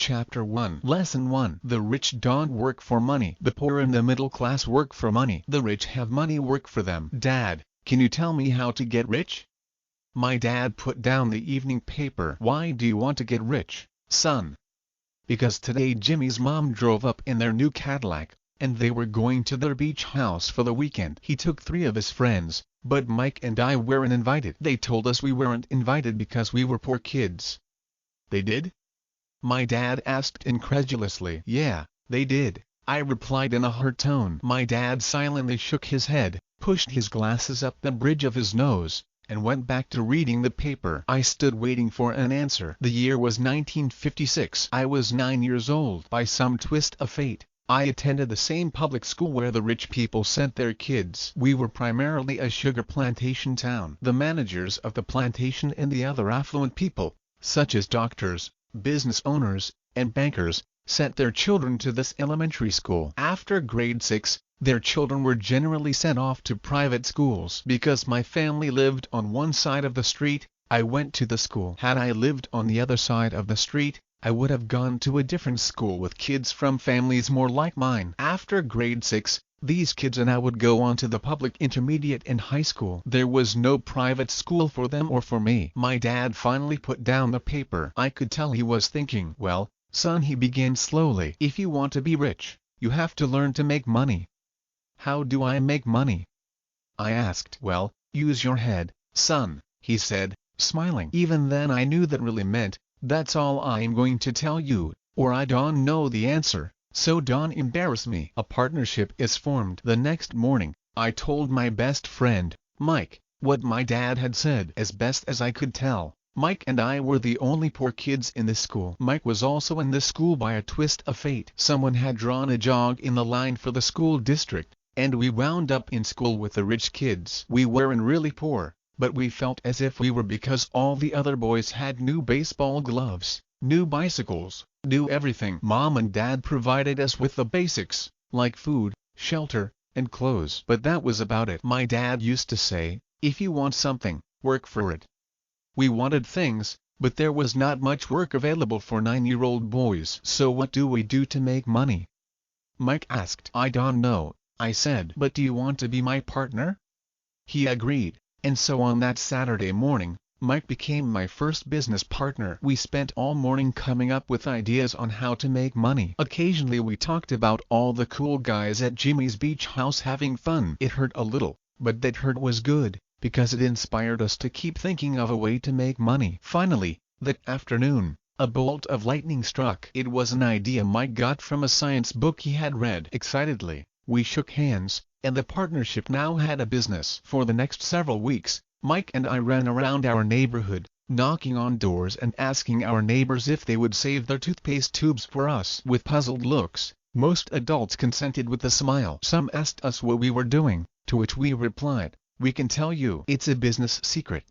Chapter 1 Lesson 1 The rich don't work for money. The poor and the middle class work for money. The rich have money work for them. Dad, can you tell me how to get rich? My dad put down the evening paper. Why do you want to get rich, son? Because today Jimmy's mom drove up in their new Cadillac, and they were going to their beach house for the weekend. He took 3 of his friends, but Mike and I weren't invited. They told us we weren't invited because we were poor kids. They did? My dad asked incredulously. Yeah, they did, I replied in a hurt tone. My dad silently shook his head, pushed his glasses up the bridge of his nose, and went back to reading the paper. I stood waiting for an answer. The year was 1956. I was 9 years old. By some twist of fate, I attended the same public school where the rich people sent their kids. We were primarily a sugar plantation town. The managers of the plantation and the other affluent people, such as doctors, business owners, and bankers, sent their children to this elementary school. After grade 6, their children were generally sent off to private schools. Because my family lived on one side of the street, I went to the school. Had I lived on the other side of the street, I would have gone to a different school with kids from families more like mine. After grade 6, these kids and I would go on to the public intermediate and high school. There was no private school for them or for me. My dad finally put down the paper. I could tell he was thinking. Well, son, he began slowly. If you want to be rich, you have to learn to make money. How do I make money? I asked. Well, use your head, son, he said, smiling. Even then I knew that really meant, that's all I'm going to tell you, or I don't know the answer, so don't embarrass me. A partnership is formed. The next morning, I told my best friend, Mike, what my dad had said. As best as I could tell, Mike and I were the only poor kids in the school. Mike was also in the school by a twist of fate. Someone had drawn a jog in the line for the school district, and we wound up in school with the rich kids. We weren't really poor, but we felt as if we were because all the other boys had new baseball gloves, new bicycles, new everything. Mom and Dad provided us with the basics, like food, shelter, and clothes. But that was about it. My dad used to say, if you want something, work for it. We wanted things, but there was not much work available for 9-year-old boys. So what do we do to make money? Mike asked. I don't know, I said. But do you want to be my partner? He agreed. And so on that Saturday morning, Mike became my first business partner. We spent all morning coming up with ideas on how to make money. Occasionally we talked about all the cool guys at Jimmy's beach house having fun. It hurt a little, but that hurt was good, because it inspired us to keep thinking of a way to make money. Finally, that afternoon, a bolt of lightning struck. It was an idea Mike got from a science book he had read. Excitedly, we shook hands, and the partnership now had a business. For the next several weeks, Mike and I ran around our neighborhood, knocking on doors and asking our neighbors if they would save their toothpaste tubes for us. With puzzled looks, most adults consented with a smile. Some asked us what we were doing, to which we replied, we can tell you. It's a business secret.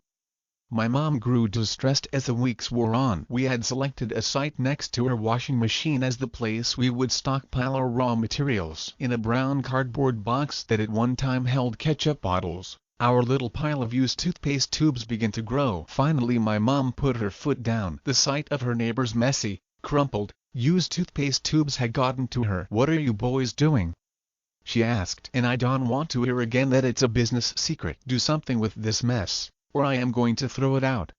My mom grew distressed as the weeks wore on. We had selected a site next to her washing machine as the place we would stockpile our raw materials. In a brown cardboard box that at one time held ketchup bottles, our little pile of used toothpaste tubes began to grow. Finally my mom put her foot down. The sight of her neighbor's messy, crumpled, used toothpaste tubes had gotten to her. What are you boys doing? She asked. And I don't want to hear again that it's a business secret. Do something with this mess, or I am going to throw it out.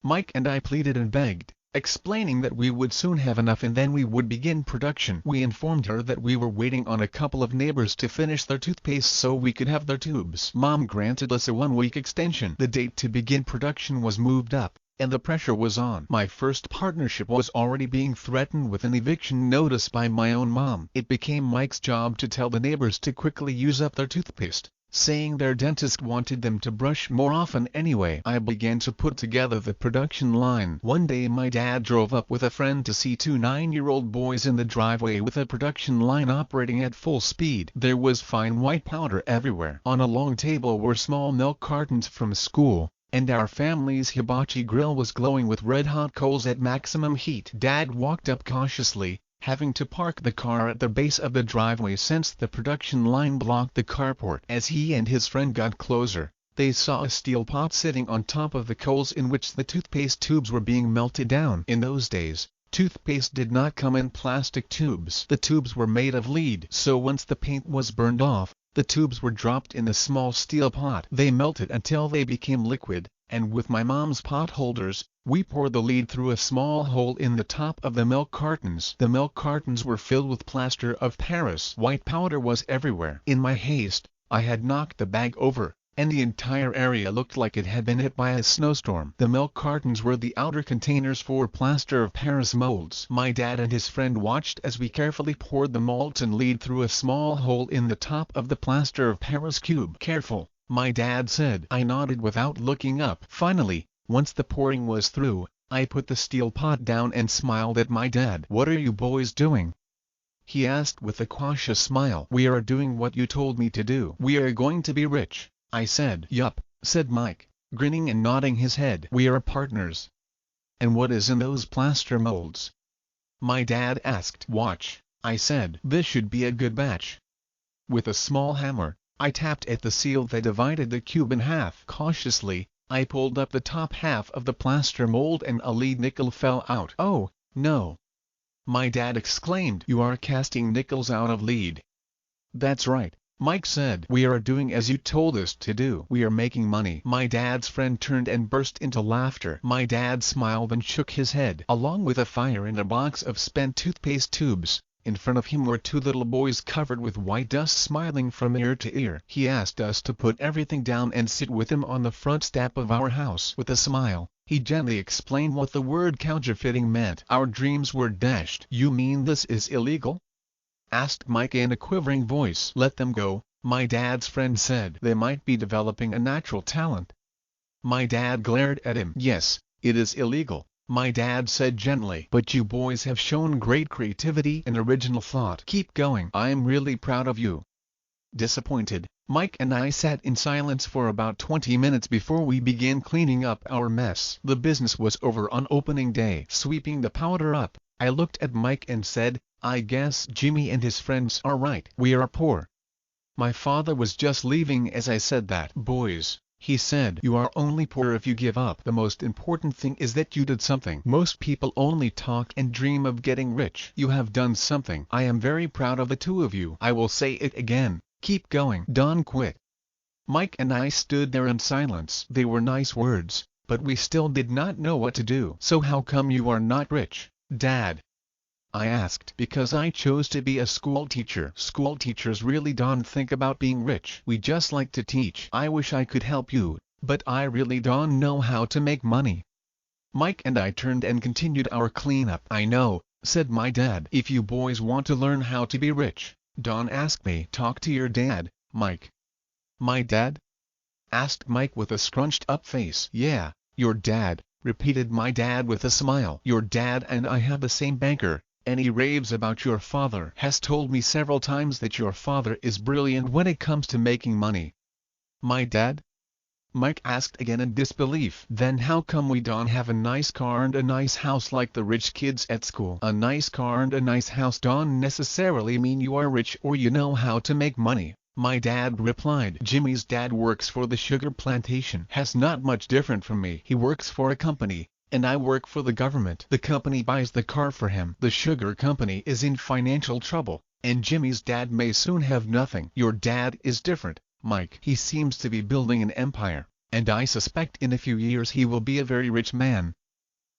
Mike and I pleaded and begged, explaining that we would soon have enough and then we would begin production. We informed her that we were waiting on a couple of neighbors to finish their toothpaste so we could have their tubes. Mom granted us a 1-week extension. The date to begin production was moved up, and the pressure was on. My first partnership was already being threatened with an eviction notice by my own mom. It became Mike's job to tell the neighbors to quickly use up their toothpaste, saying their dentist wanted them to brush more often anyway. I began to put together the production line. One day my dad drove up with a friend to see 2 9-year-old boys in the driveway with a production line operating at full speed. There was fine white powder everywhere. On a long table were small milk cartons from school, and our family's hibachi grill was glowing with red-hot coals at maximum heat. Dad walked up cautiously, having to park the car at the base of the driveway since the production line blocked the carport. As he and his friend got closer, they saw a steel pot sitting on top of the coals in which the toothpaste tubes were being melted down. In those days, Toothpaste did not come in plastic tubes. The tubes were made of lead. So once the paint was burned off, the tubes were dropped in a small steel pot. They melted until they became liquid, and with my mom's pot holders, we poured the lead through a small hole in the top of the milk cartons. The milk cartons were filled with plaster of Paris. White powder was everywhere. In my haste, I had knocked the bag over, and the entire area looked like it had been hit by a snowstorm. The milk cartons were the outer containers for plaster of Paris molds. My dad and his friend watched as we carefully poured the molten lead through a small hole in the top of the plaster of Paris cube. "Careful," my dad said. I nodded without looking up. Finally, once the pouring was through, I put the steel pot down and smiled at my dad. "What are you boys doing?" he asked with a cautious smile. "We are doing what you told me to do. We are going to be rich," I said. "Yup," said Mike, grinning and nodding his head. "We are partners." "And what is in those plaster molds?" my dad asked. "Watch," I said. "This should be a good batch." With a small hammer, I tapped at the seal that divided the cube in half. Cautiously, I pulled up the top half of the plaster mold and a lead nickel fell out. "Oh, no!" my dad exclaimed. "You are casting nickels out of lead." "That's right," Mike said. "We are doing as you told us to do. We are making money." My dad's friend turned and burst into laughter. My dad smiled and shook his head. Along with a fire and a box of spent toothpaste tubes, in front of him were two little boys covered with white dust smiling from ear to ear. He asked us to put everything down and sit with him on the front step of our house. With a smile, he gently explained what the word counterfeiting meant. Our dreams were dashed. "You mean this is illegal?" asked Mike in a quivering voice. "Let them go," my dad's friend said. "They might be developing a natural talent." My dad glared at him. "Yes, it is illegal," my dad said gently. "But you boys have shown great creativity and original thought. Keep going. I'm really proud of you." Disappointed, Mike and I sat in silence for about 20 minutes before we began cleaning up our mess. The business was over on opening day. Sweeping the powder up, I looked at Mike and said, "I guess Jimmy and his friends are right. We are poor." My father was just leaving as I said that. "Boys," he said, "you are only poor if you give up. The most important thing is that you did something. Most people only talk and dream of getting rich. You have done something. I am very proud of the two of you. I will say it again. Keep going. Don't quit." Mike and I stood there in silence. They were nice words, but we still did not know what to do. "So how come you are not rich, Dad?" I asked. "Because I chose to be a school teacher. School teachers really don't think about being rich. We just like to teach. I wish I could help you, but I really don't know how to make money." Mike and I turned and continued our cleanup. "I know," said my dad. "If you boys want to learn how to be rich, don't ask me. Talk to your dad, Mike." "My dad?" asked Mike with a scrunched up face. "Yeah, your dad," repeated my dad with a smile. "Your dad and I have the same banker, and he raves about your father. Has told me several times that your father is brilliant when it comes to making money." "My dad?" Mike asked again in disbelief. "Then how come we don't have a nice car and a nice house like the rich kids at school?" "A nice car and a nice house don't necessarily mean you are rich or you know how to make money," my dad replied. "Jimmy's dad works for the sugar plantation. Has not much different from me. He works for a company, and I work for the government. The company buys the car for him. The sugar company is in financial trouble, and Jimmy's dad may soon have nothing. Your dad is different, Mike. He seems to be building an empire, and I suspect in a few years he will be a very rich man."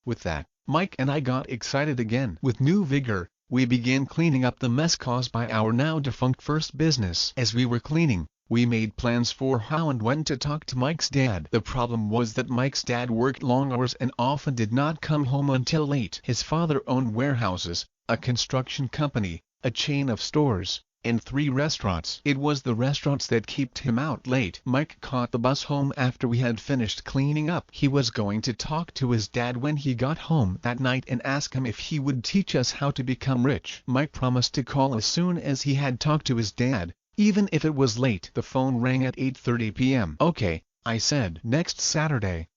With that, Mike and I got excited again. With new vigor, we began cleaning up the mess caused by our now defunct first business. As we were cleaning, we made plans for how and when to talk to Mike's dad. The problem was that Mike's dad worked long hours and often did not come home until late. His father owned warehouses, a construction company, a chain of stores, and 3 restaurants. It was the restaurants that kept him out late. Mike caught the bus home after we had finished cleaning up. He was going to talk to his dad when he got home that night and ask him if he would teach us how to become rich. Mike promised to call as soon as he had talked to his dad, even if it was late. The phone rang at 8:30 p.m. "Okay," I said. "Next Saturday."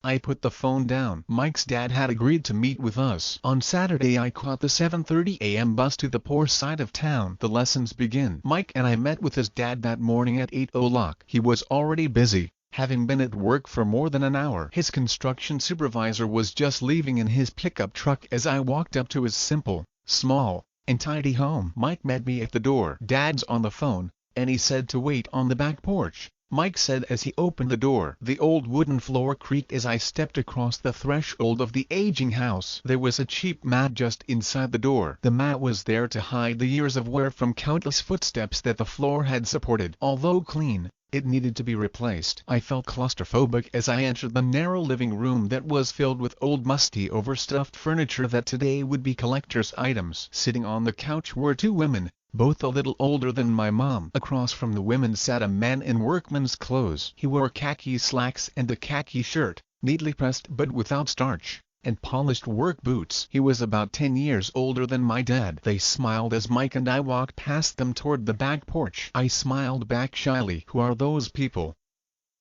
I put the phone down. Mike's dad had agreed to meet with us. On Saturday I caught the 7:30 a.m. bus to the poor side of town. The lessons begin. Mike and I met with his dad that morning at 8 o'clock. He was already busy, having been at work for more than an hour. His construction supervisor was just leaving in his pickup truck as I walked up to his simple, small, and tidy home. Mike met me at the door. "Dad's on the phone, and he said to wait on the back porch," Mike said as he opened the door. The old wooden floor creaked as I stepped across the threshold of the aging house. There was a cheap mat just inside the door. The mat was there to hide the years of wear from countless footsteps that the floor had supported. Although clean, it needed to be replaced. I felt claustrophobic as I entered the narrow living room that was filled with old musty overstuffed furniture that today would be collector's items. Sitting on the couch were two women, both a little older than my mom. Across from the women sat a man in workman's clothes. He wore khaki slacks and a khaki shirt, neatly pressed but without starch, and polished work boots. He was about 10 years older than my dad. They smiled as Mike and I walked past them toward the back porch. I smiled back shyly. "Who are those people?"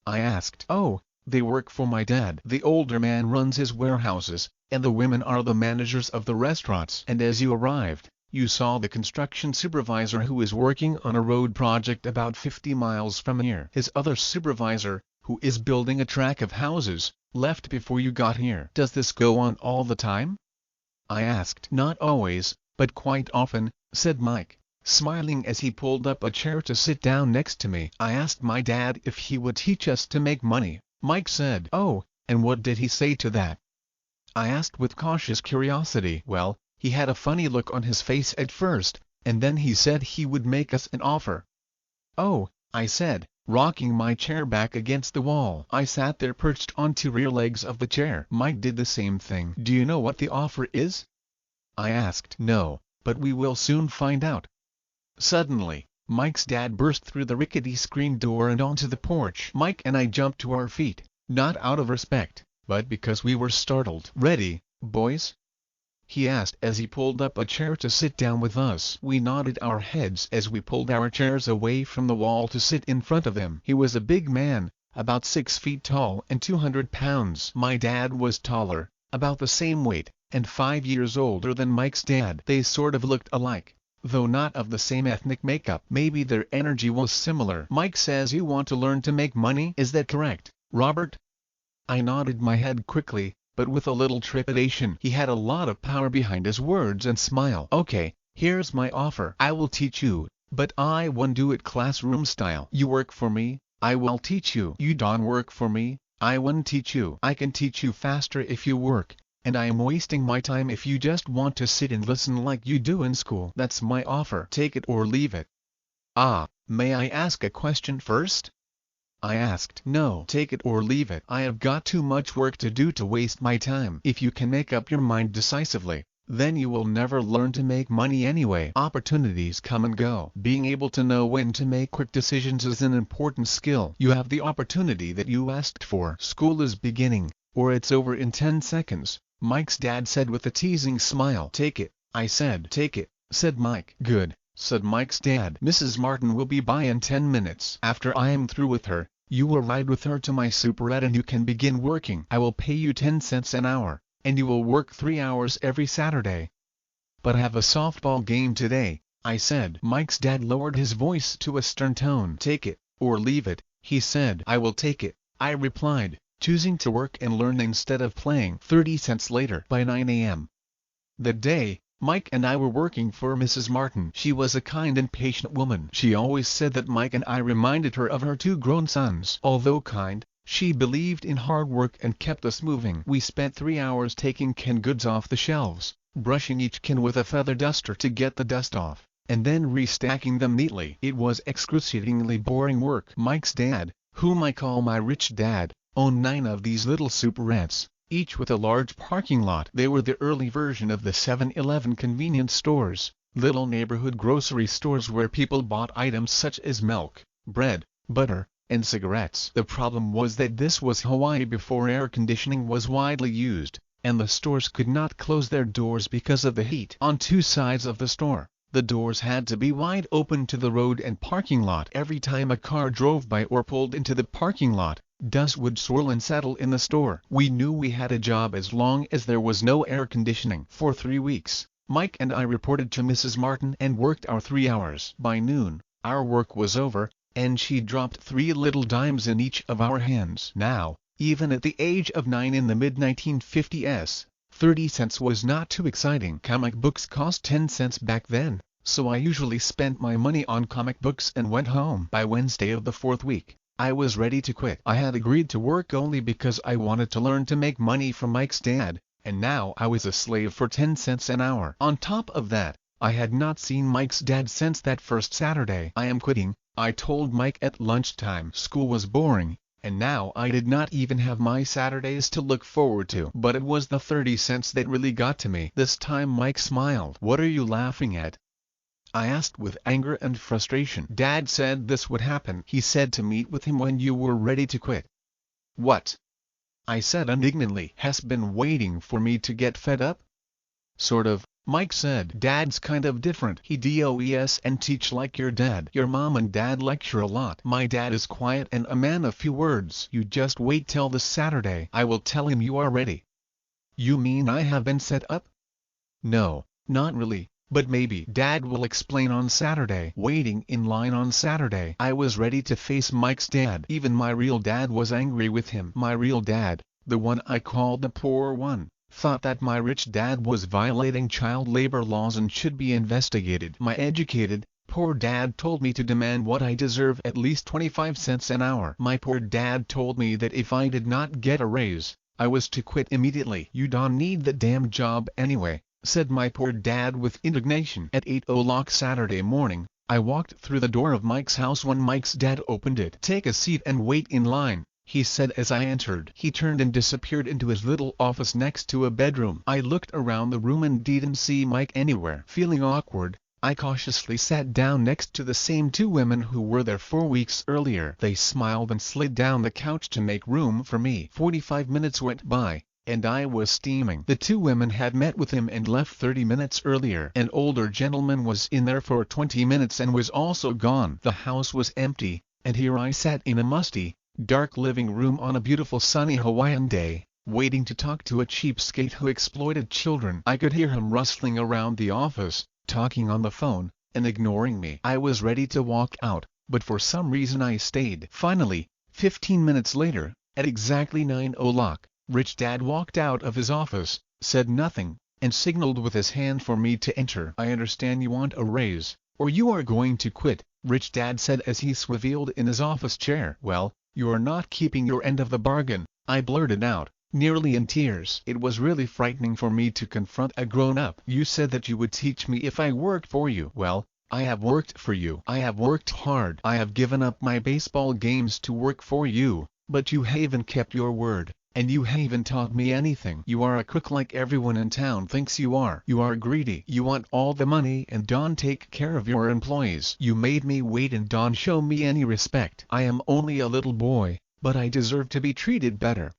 I asked. "Oh, they work for my dad. The older man runs his warehouses, and the women are the managers of the restaurants." And as you arrived, you saw the construction supervisor who is working on a road project about 50 miles from here. His other supervisor, who is building a track of houses, left before you got here. "Does this go on all the time?" I asked. "Not always, but quite often," said Mike, smiling as he pulled up a chair to sit down next to me. "I asked my dad if he would teach us to make money," Mike said. "Oh, and what did he say to that?" I asked with cautious curiosity. "Well, he had a funny look on his face at first, and then he said he would make us an offer." "Oh," I said, rocking my chair back against the wall. I sat there perched on two rear legs of the chair. Mike did the same thing. "Do you know what the offer is?" I asked. "No, but we will soon find out." Suddenly, Mike's dad burst through the rickety screen door and onto the porch. Mike and I jumped to our feet, not out of respect, but because we were startled. "Ready, boys?" he asked as he pulled up a chair to sit down with us. We nodded our heads as we pulled our chairs away from the wall to sit in front of him. He was a big man, about 6 feet tall and 200 pounds. My dad was taller, about the same weight, and 5 years older than Mike's dad. They sort of looked alike, though not of the same ethnic makeup. Maybe their energy was similar. "Mike says you want to learn to make money. Is that correct, Robert?" I nodded my head quickly, but with a little trepidation. He had a lot of power behind his words and smile. "Okay, here's my offer. I will teach you, but I won't do it classroom style. You work for me, I will teach you. You don't work for me, I won't teach you. I can teach you faster if you work, and I am wasting my time if you just want to sit and listen like you do in school. That's my offer. Take it or leave it." "Ah, may I ask a question first?" I asked. "No, take it or leave it. I have got too much work to do to waste my time." "If you can make up your mind decisively, then you will never learn to make money anyway. Opportunities come and go. Being able to know when to make quick decisions is an important skill. You have the opportunity that you asked for. School is beginning, or it's over in 10 seconds, Mike's dad said with a teasing smile. "Take it," I said. "Take it," said Mike. "Good," said Mike's dad. "Mrs. Martin will be by in 10 minutes. After I am through with her, you will ride with her to my superette and you can begin working. I will pay you 10 cents an hour, and you will work 3 hours every Saturday." "But I have a softball game today," I said. Mike's dad lowered his voice to a stern tone. "Take it, or leave it," he said. "I will take it," I replied, choosing to work and learn instead of playing. 30 cents later. By 9 a.m. that day, Mike and I were working for Mrs. Martin. She was a kind and patient woman. She always said that Mike and I reminded her of her 2 grown sons. Although kind, she believed in hard work and kept us moving. We spent 3 hours taking canned goods off the shelves, brushing each can with a feather duster to get the dust off, and then restacking them neatly. It was excruciatingly boring work. Mike's dad, whom I call my rich dad, owned 9 of these little superettes, each with a large parking lot. They were the early version of the 7-Eleven convenience stores, little neighborhood grocery stores where people bought items such as milk, bread, butter, and cigarettes. The problem was that this was Hawaii before air conditioning was widely used, and the stores could not close their doors because of the heat. On 2 sides of the store, the doors had to be wide open to the road and parking lot. Every time a car drove by or pulled into the parking lot, dust would swirl and settle in the store. We knew we had a job as long as there was no air conditioning. For 3 weeks, Mike and I reported to Mrs. Martin and worked our 3 hours. By noon, our work was over, and she dropped 3 little dimes in each of our hands. Now, even at the age of 9 in the mid-1950s, 30 cents was not too exciting. Comic books cost 10 cents back then, so I usually spent my money on comic books and went home. By Wednesday of the 4th week, I was ready to quit. I had agreed to work only because I wanted to learn to make money from Mike's dad, and now I was a slave for 10 cents an hour. On top of that, I had not seen Mike's dad since that first Saturday. I am quitting, I told Mike at lunchtime. School was boring, and now I did not even have my Saturdays to look forward to. But it was the 30 cents that really got to me. This time Mike smiled. "What are you laughing at?" I asked with anger and frustration. "Dad said this would happen. He said to meet with him when you were ready to quit." "What?" I said indignantly. "Has been waiting for me to get fed up?" "Sort of," Mike said. "Dad's kind of different. He does and teach like your dad. Your mom and dad lecture a lot. My dad is quiet and a man of few words. You just wait till this Saturday. I will tell him you are ready." "You mean I have been set up?" "No, not really, but maybe. Dad will explain on Saturday." Waiting in line on Saturday, I was ready to face Mike's dad. Even my real dad was angry with him. My real dad, the one I called the poor one, thought that my rich dad was violating child labor laws and should be investigated. My educated, poor dad told me to demand what I deserve, at least 25 cents an hour. My poor dad told me that if I did not get a raise, I was to quit immediately. "You don't need the damn job anyway," said my poor dad with indignation. At 8 o'clock Saturday morning, I walked through the door of Mike's house when Mike's dad opened it. "Take a seat and wait in line," he said as I entered. He turned and disappeared into his little office next to a bedroom. I looked around the room and didn't see Mike anywhere. Feeling awkward, I cautiously sat down next to the same 2 women who were there 4 weeks earlier. They smiled and slid down the couch to make room for me. 45 minutes went by, and I was steaming. The 2 women had met with him and left 30 minutes earlier. An older gentleman was in there for 20 minutes and was also gone. The house was empty, and here I sat in a musty, dark living room on a beautiful sunny Hawaiian day, waiting to talk to a cheapskate who exploited children. I could hear him rustling around the office, talking on the phone, and ignoring me. I was ready to walk out, but for some reason I stayed. Finally, 15 minutes later, at exactly 9 o'clock, Rich Dad walked out of his office, said nothing, and signaled with his hand for me to enter. "I understand you want a raise, or you are going to quit," Rich Dad said as he swiveled in his office chair. "Well, you're not keeping your end of the bargain," I blurted out, nearly in tears. It was really frightening for me to confront a grown-up. "You said that you would teach me if I worked for you." "Well, I have worked for you. I have worked hard. I have given up my baseball games to work for you, but you haven't kept your word, and you haven't taught me anything. You are a crook like everyone in town thinks you are. You are greedy. You want all the money and don't take care of your employees. You made me wait and don't show me any respect. I am only a little boy, but I deserve to be treated better."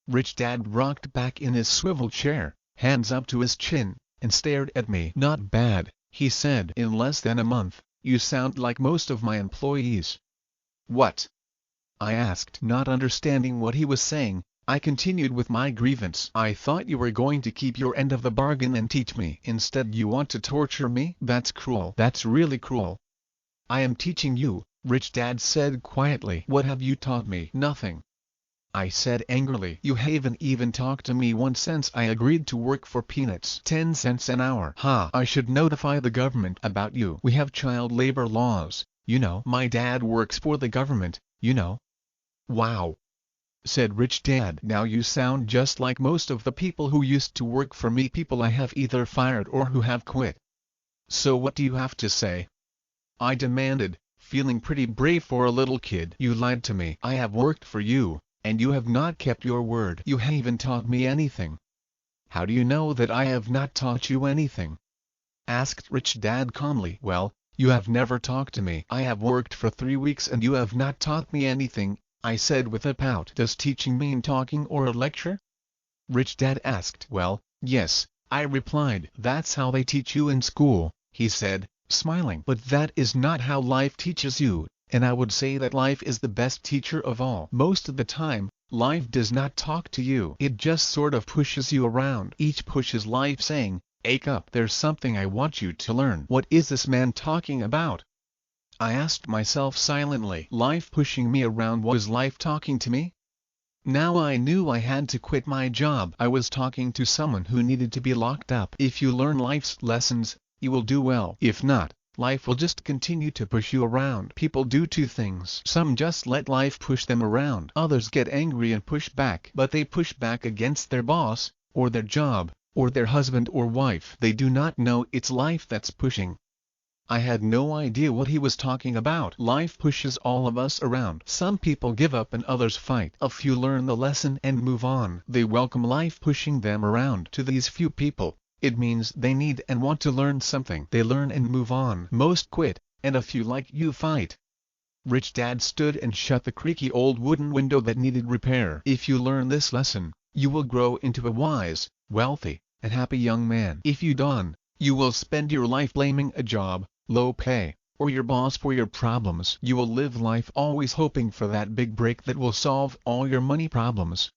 Rich Dad rocked back in his swivel chair, hands up to his chin, and stared at me. "Not bad," he said. "In less than a month, you sound like most of my employees." "What?" I asked. Not understanding what he was saying, I continued with my grievance. "I thought you were going to keep your end of the bargain and teach me. Instead you want to torture me? That's cruel. That's really cruel." "I am teaching you," Rich Dad said quietly. "What have you taught me?" "Nothing," I said angrily. "You haven't even talked to me once since I agreed to work for peanuts. 10 cents an hour. Ha! I should notify the government about you. We have child labor laws, you know. My dad works for the government, you know." "Wow," said Rich Dad. "Now you sound just like most of the people who used to work for me, people I have either fired or who have quit." "So what do you have to say?" I demanded, feeling pretty brave for a little kid. "You lied to me. I have worked for you, and you have not kept your word. You haven't taught me anything." "How do you know that I have not taught you anything?" asked Rich Dad calmly. "Well, you have never talked to me. I have worked for 3 weeks and you have not taught me anything," I said with a pout. "Does teaching mean talking or a lecture?" Rich Dad asked. "Well, yes," I replied. "That's how they teach you in school," he said, smiling. "But that is not how life teaches you, and I would say that life is the best teacher of all. Most of the time, life does not talk to you. It just sort of pushes you around. Each push is life saying, 'Ake up. There's something I want you to learn.'" "What is this man talking about?" I asked myself silently. Life pushing me around? Was life talking to me? Now I knew I had to quit my job. I was talking to someone who needed to be locked up. If you learn life's lessons, you will do well. If not, life will just continue to push you around. People do two things. Some just let life push them around. Others get angry and push back. But they push back against their boss, or their job, or their husband or wife. They do not know it's life that's pushing. I had no idea what he was talking about. Life pushes all of us around. Some people give up and others fight. A few learn the lesson and move on. They welcome life pushing them around. To these few people, it means they need and want to learn something. They learn and move on. Most quit, and a few like you fight. Rich Dad stood and shut the creaky old wooden window that needed repair. If you learn this lesson, you will grow into a wise, wealthy, and happy young man. If you don't, you will spend your life blaming a job, low pay, or your boss for your problems. You will live life always hoping for that big break that will solve all your money problems.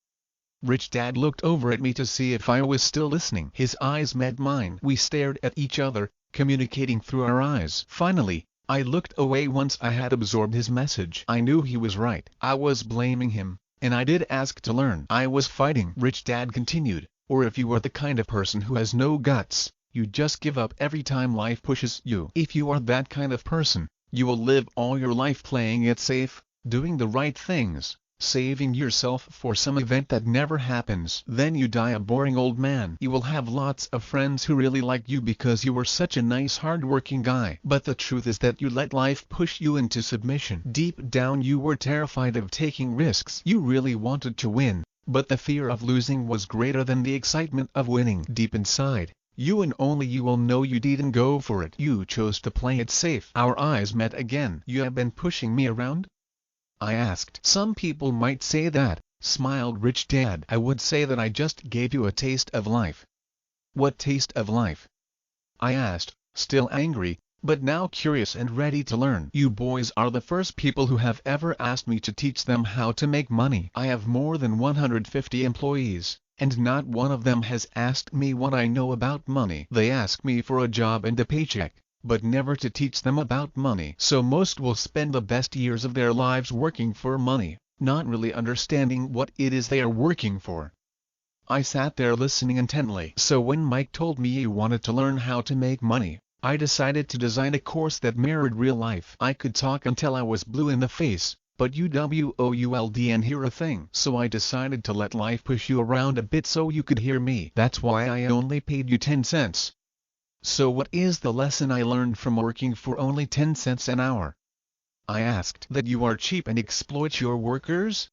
Rich Dad looked over at me to see if I was still listening. His eyes met mine. We stared at each other, communicating through our eyes. Finally, I looked away once I had absorbed his message. I knew he was right. I was blaming him, and I did ask to learn. I was fighting. Rich Dad continued, or if you are the kind of person who has no guts, you just give up every time life pushes you. If you are that kind of person, you will live all your life playing it safe, doing the right things, saving yourself for some event that never happens. Then you die a boring old man. You will have lots of friends who really like you because you were such a nice hard-working guy. But the truth is that you let life push you into submission. Deep down you were terrified of taking risks. You really wanted to win, but the fear of losing was greater than the excitement of winning. Deep inside, you and only you will know you didn't go for it. You chose to play it safe. Our eyes met again. You have been pushing me around? I asked. Some people might say that, smiled Rich Dad. I would say that I just gave you a taste of life. What taste of life? I asked, still angry, but now curious and ready to learn. You boys are the first people who have ever asked me to teach them how to make money. I have more than 150 employees, and not one of them has asked me what I know about money. They ask me for a job and a paycheck, but never to teach them about money. So most will spend the best years of their lives working for money, not really understanding what it is they are working for. I sat there listening intently. So when Mike told me he wanted to learn how to make money, I decided to design a course that mirrored real life. I could talk until I was blue in the face, but you would hear a thing. So I decided to let life push you around a bit so you could hear me. That's why I only paid you 10 cents. So what is the lesson I learned from working for only 10 cents an hour? I asked. That you are cheap and exploit your workers?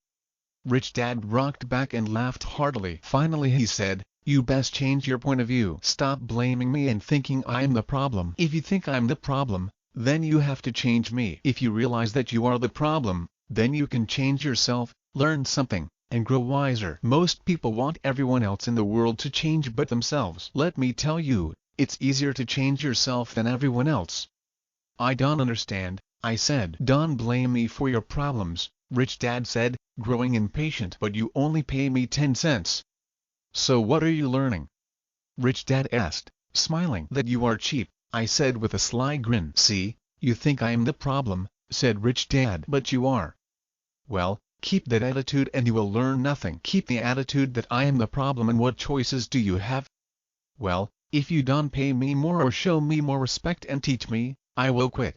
Rich Dad rocked back and laughed heartily. Finally he said, you best change your point of view. Stop blaming me and thinking I'm the problem. If you think I'm the problem, then you have to change me. If you realize that you are the problem, then you can change yourself, learn something, and grow wiser. Most people want everyone else in the world to change but themselves. Let me tell you, it's easier to change yourself than everyone else. I don't understand, I said. Don't blame me for your problems, Rich Dad said, growing impatient. But you only pay me 10 cents. So what are you learning? Rich Dad asked, smiling. That you are cheap, I said with a sly grin. See, you think I am the problem, said Rich Dad. But you are. Well, keep that attitude and you will learn nothing. Keep the attitude that I am the problem, and what choices do you have? Well, if you don't pay me more or show me more respect and teach me, I will quit.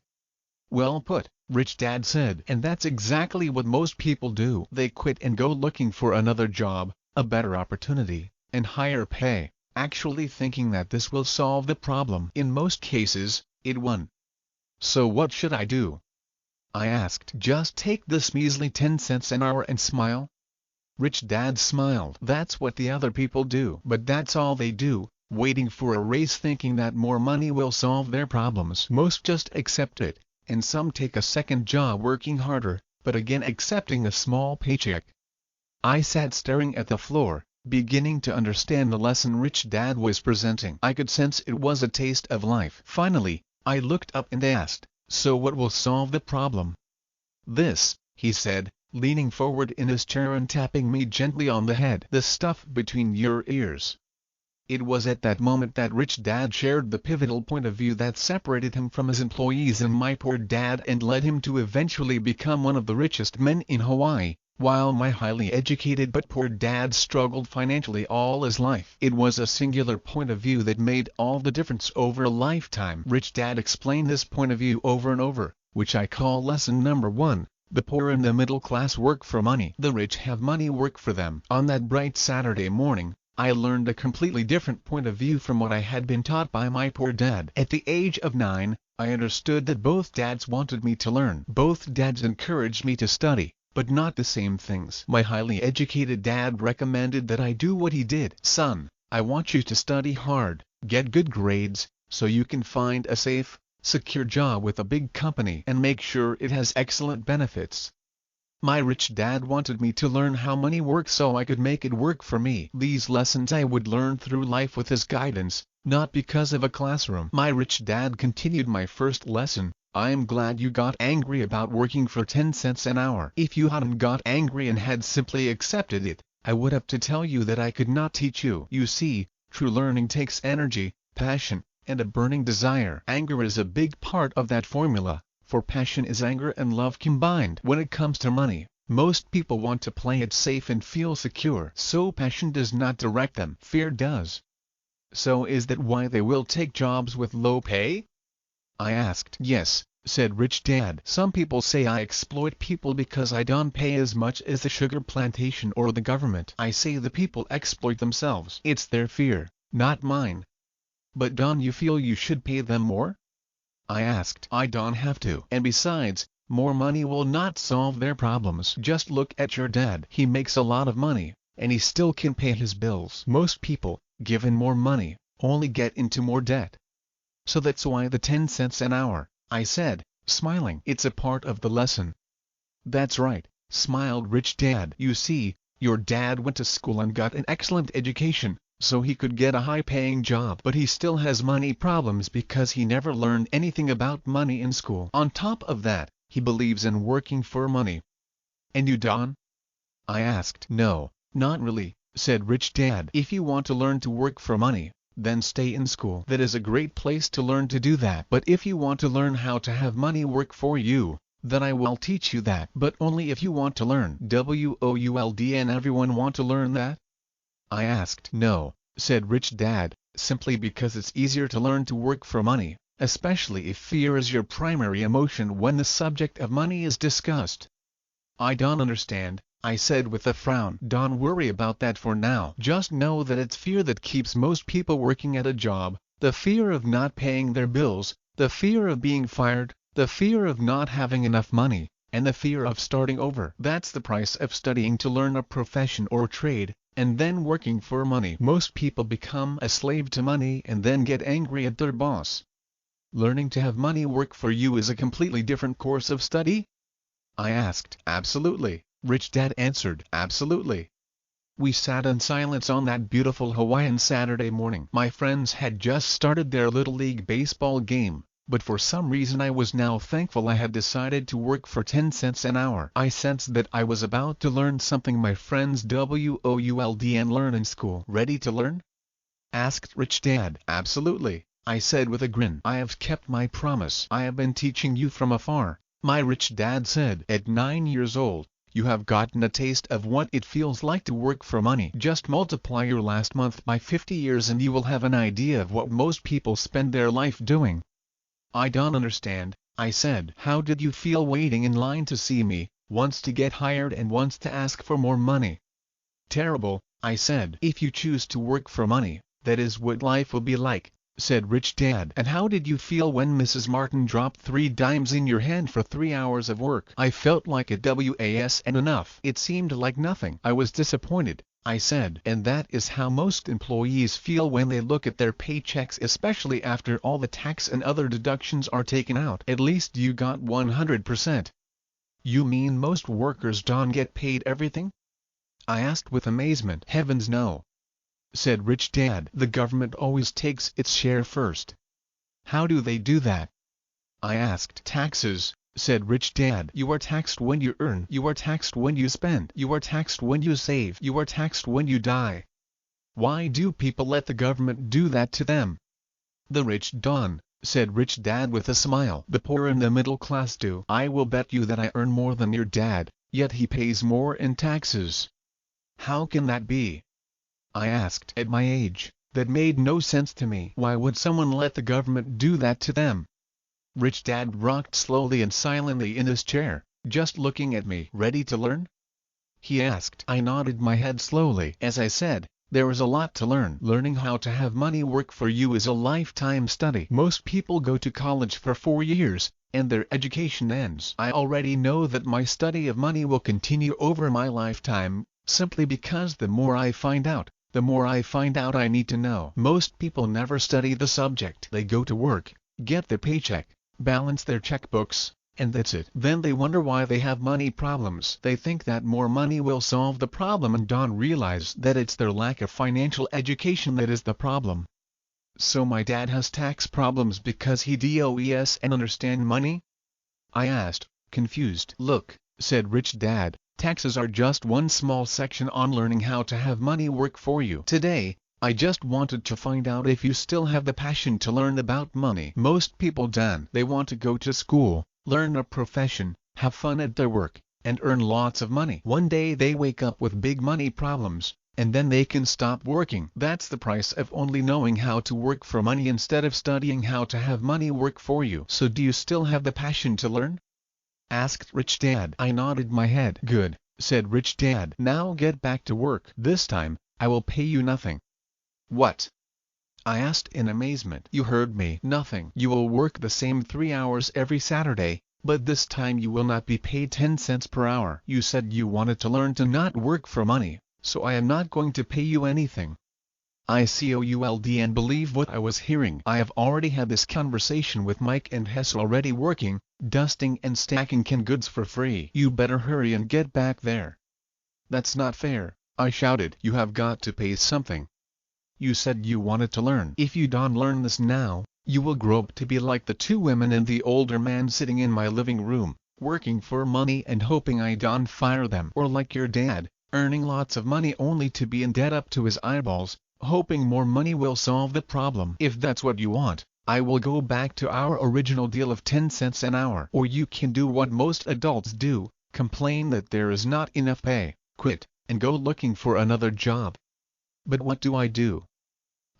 Well put, Rich Dad said. And that's exactly what most people do. They quit and go looking for another job, a better opportunity, and higher pay, actually thinking that this will solve the problem. In most cases, it won't. So what should I do? I asked. Just take this measly 10 cents an hour and smile? Rich Dad smiled. That's what the other people do. But that's all they do, waiting for a raise thinking that more money will solve their problems. Most just accept it, and some take a second job working harder, but again accepting a small paycheck. I sat staring at the floor, beginning to understand the lesson Rich Dad was presenting. I could sense it was a taste of life. Finally, I looked up and asked, so what will solve the problem? This, he said, leaning forward in his chair and tapping me gently on the head. The stuff between your ears. It was at that moment that Rich Dad shared the pivotal point of view that separated him from his employees and my poor dad and led him to eventually become one of the richest men in Hawaii, while my highly educated but poor dad struggled financially all his life. It was a singular point of view that made all the difference over a lifetime. Rich Dad explained this point of view over and over, which I call lesson number 1. The poor and the middle class work for money. The rich have money work for them. On that bright Saturday morning, I learned a completely different point of view from what I had been taught by my poor dad. At the age of 9, I understood that both dads wanted me to learn. Both dads encouraged me to study, but not the same things. My highly educated dad recommended that I do what he did. Son, I want you to study hard, get good grades, so you can find a safe, secure job with a big company and make sure it has excellent benefits. My rich dad wanted me to learn how money works so I could make it work for me. These lessons I would learn through life with his guidance, not because of a classroom. My rich dad continued my first lesson. I am glad you got angry about working for 10 cents an hour. If you hadn't got angry and had simply accepted it, I would have to tell you that I could not teach you. You see, true learning takes energy, passion, and a burning desire. Anger is a big part of that formula. For passion is anger and love combined. When it comes to money, most people want to play it safe and feel secure. So passion does not direct them. Fear does. So is that why they will take jobs with low pay? I asked. Yes, said Rich Dad. Some people say I exploit people because I don't pay as much as the sugar plantation or the government. I say the people exploit themselves. It's their fear, not mine. But don't you feel you should pay them more? I asked. I don't have to. And besides, more money will not solve their problems. Just look at your dad. He makes a lot of money, and he still can pay his bills. Most people, given more money, only get into more debt. So that's why the 10 cents an hour, I said, smiling. It's a part of the lesson. That's right, smiled Rich Dad. You see, your dad went to school and got an excellent education, so he could get a high-paying job. But he still has money problems because he never learned anything about money in school. On top of that, he believes in working for money. And you, Don? I asked. No, not really, said Rich Dad. If you want to learn to work for money, then stay in school. That is a great place to learn to do that. But if you want to learn how to have money work for you, then I will teach you that. But only if you want to learn. WOULD, and everyone want to learn that? I asked. No, said Rich Dad, simply because it's easier to learn to work for money, especially if fear is your primary emotion when the subject of money is discussed. I don't understand, I said with a frown. Don't worry about that for now. Just know that it's fear that keeps most people working at a job, the fear of not paying their bills, the fear of being fired, the fear of not having enough money, and the fear of starting over. That's the price of studying to learn a profession or trade, and then working for money. Most people become a slave to money and then get angry at their boss. Learning to have money work for you is a completely different course of study? I asked. Absolutely, Rich Dad answered. Absolutely. We sat in silence on that beautiful Hawaiian Saturday morning. My friends had just started their Little League baseball game, but for some reason I was now thankful I had decided to work for 10 cents an hour. I sensed that I was about to learn something my friends WOULD and learn in school. Ready to learn? Asked Rich Dad. Absolutely, I said with a grin. I have kept my promise. I have been teaching you from afar, my Rich Dad said. At 9 years old, you have gotten a taste of what it feels like to work for money. Just multiply your last month by 50 years and you will have an idea of what most people spend their life doing. I don't understand, I said. How did you feel waiting in line to see me, once to get hired and once to ask for more money? Terrible, I said. If you choose to work for money, that is what life will be like, said Rich Dad. And how did you feel when Mrs. Martin dropped 3 dimes in your hand for 3 hours of work? I felt like a WAS and enough. It seemed like nothing. I was disappointed, I said. And that is how most employees feel when they look at their paychecks, especially after all the tax and other deductions are taken out. At least you got 100%. You mean most workers don't get paid everything? I asked with amazement. Heavens no, said Rich Dad. The government always takes its share first. How do they do that? I asked. Taxes, said Rich Dad. You are taxed when you earn. You are taxed when you spend. You are taxed when you save. You are taxed when you die. Why do people let the government do that to them? The rich don't, said Rich Dad with a smile. The poor and the middle class do. I will bet you that I earn more than your dad, yet he pays more in taxes. How can that be? I asked. At my age, that made no sense to me. Why would someone let the government do that to them? Rich Dad rocked slowly and silently in his chair, just looking at me. Ready to learn? He asked. I nodded my head slowly. As I said, there is a lot to learn. Learning how to have money work for you is a lifetime study. Most people go to college for 4 years, and their education ends. I already know that my study of money will continue over my lifetime, simply because the more I find out, the more I find out I need to know. Most people never study the subject. They go to work, get their paycheck, balance their checkbooks, and that's it. Then they wonder why they have money problems. They think that more money will solve the problem and don't realize that it's their lack of financial education that is the problem. So my dad has tax problems because he does and understand money? I asked, confused. Look, said Rich Dad, taxes are just one small section on learning how to have money work for you. Today, I just wanted to find out if you still have the passion to learn about money. Most people don't. They want to go to school, learn a profession, have fun at their work, and earn lots of money. One day they wake up with big money problems, and then they can stop working. That's the price of only knowing how to work for money instead of studying how to have money work for you. So do you still have the passion to learn? Asked Rich Dad. I nodded my head. Good, said Rich Dad. Now get back to work. This time, I will pay you nothing. What? I asked in amazement. You heard me. Nothing. You will work the same 3 hours every Saturday, but this time you will not be paid 10 cents per hour. You said you wanted to learn to not work for money, so I am not going to pay you anything. I could and believe what I was hearing. I have already had this conversation with Mike and Hess already working, dusting and stacking canned goods for free. You better hurry and get back there. That's not fair, I shouted. You have got to pay something. You said you wanted to learn. If you don't learn this now, you will grow up to be like the 2 women and the older man sitting in my living room, working for money and hoping I don't fire them. Or like your dad, earning lots of money only to be in debt up to his eyeballs, hoping more money will solve the problem. If that's what you want, I will go back to our original deal of 10 cents an hour. Or you can do what most adults do, complain that there is not enough pay, quit, and go looking for another job. But what do I do?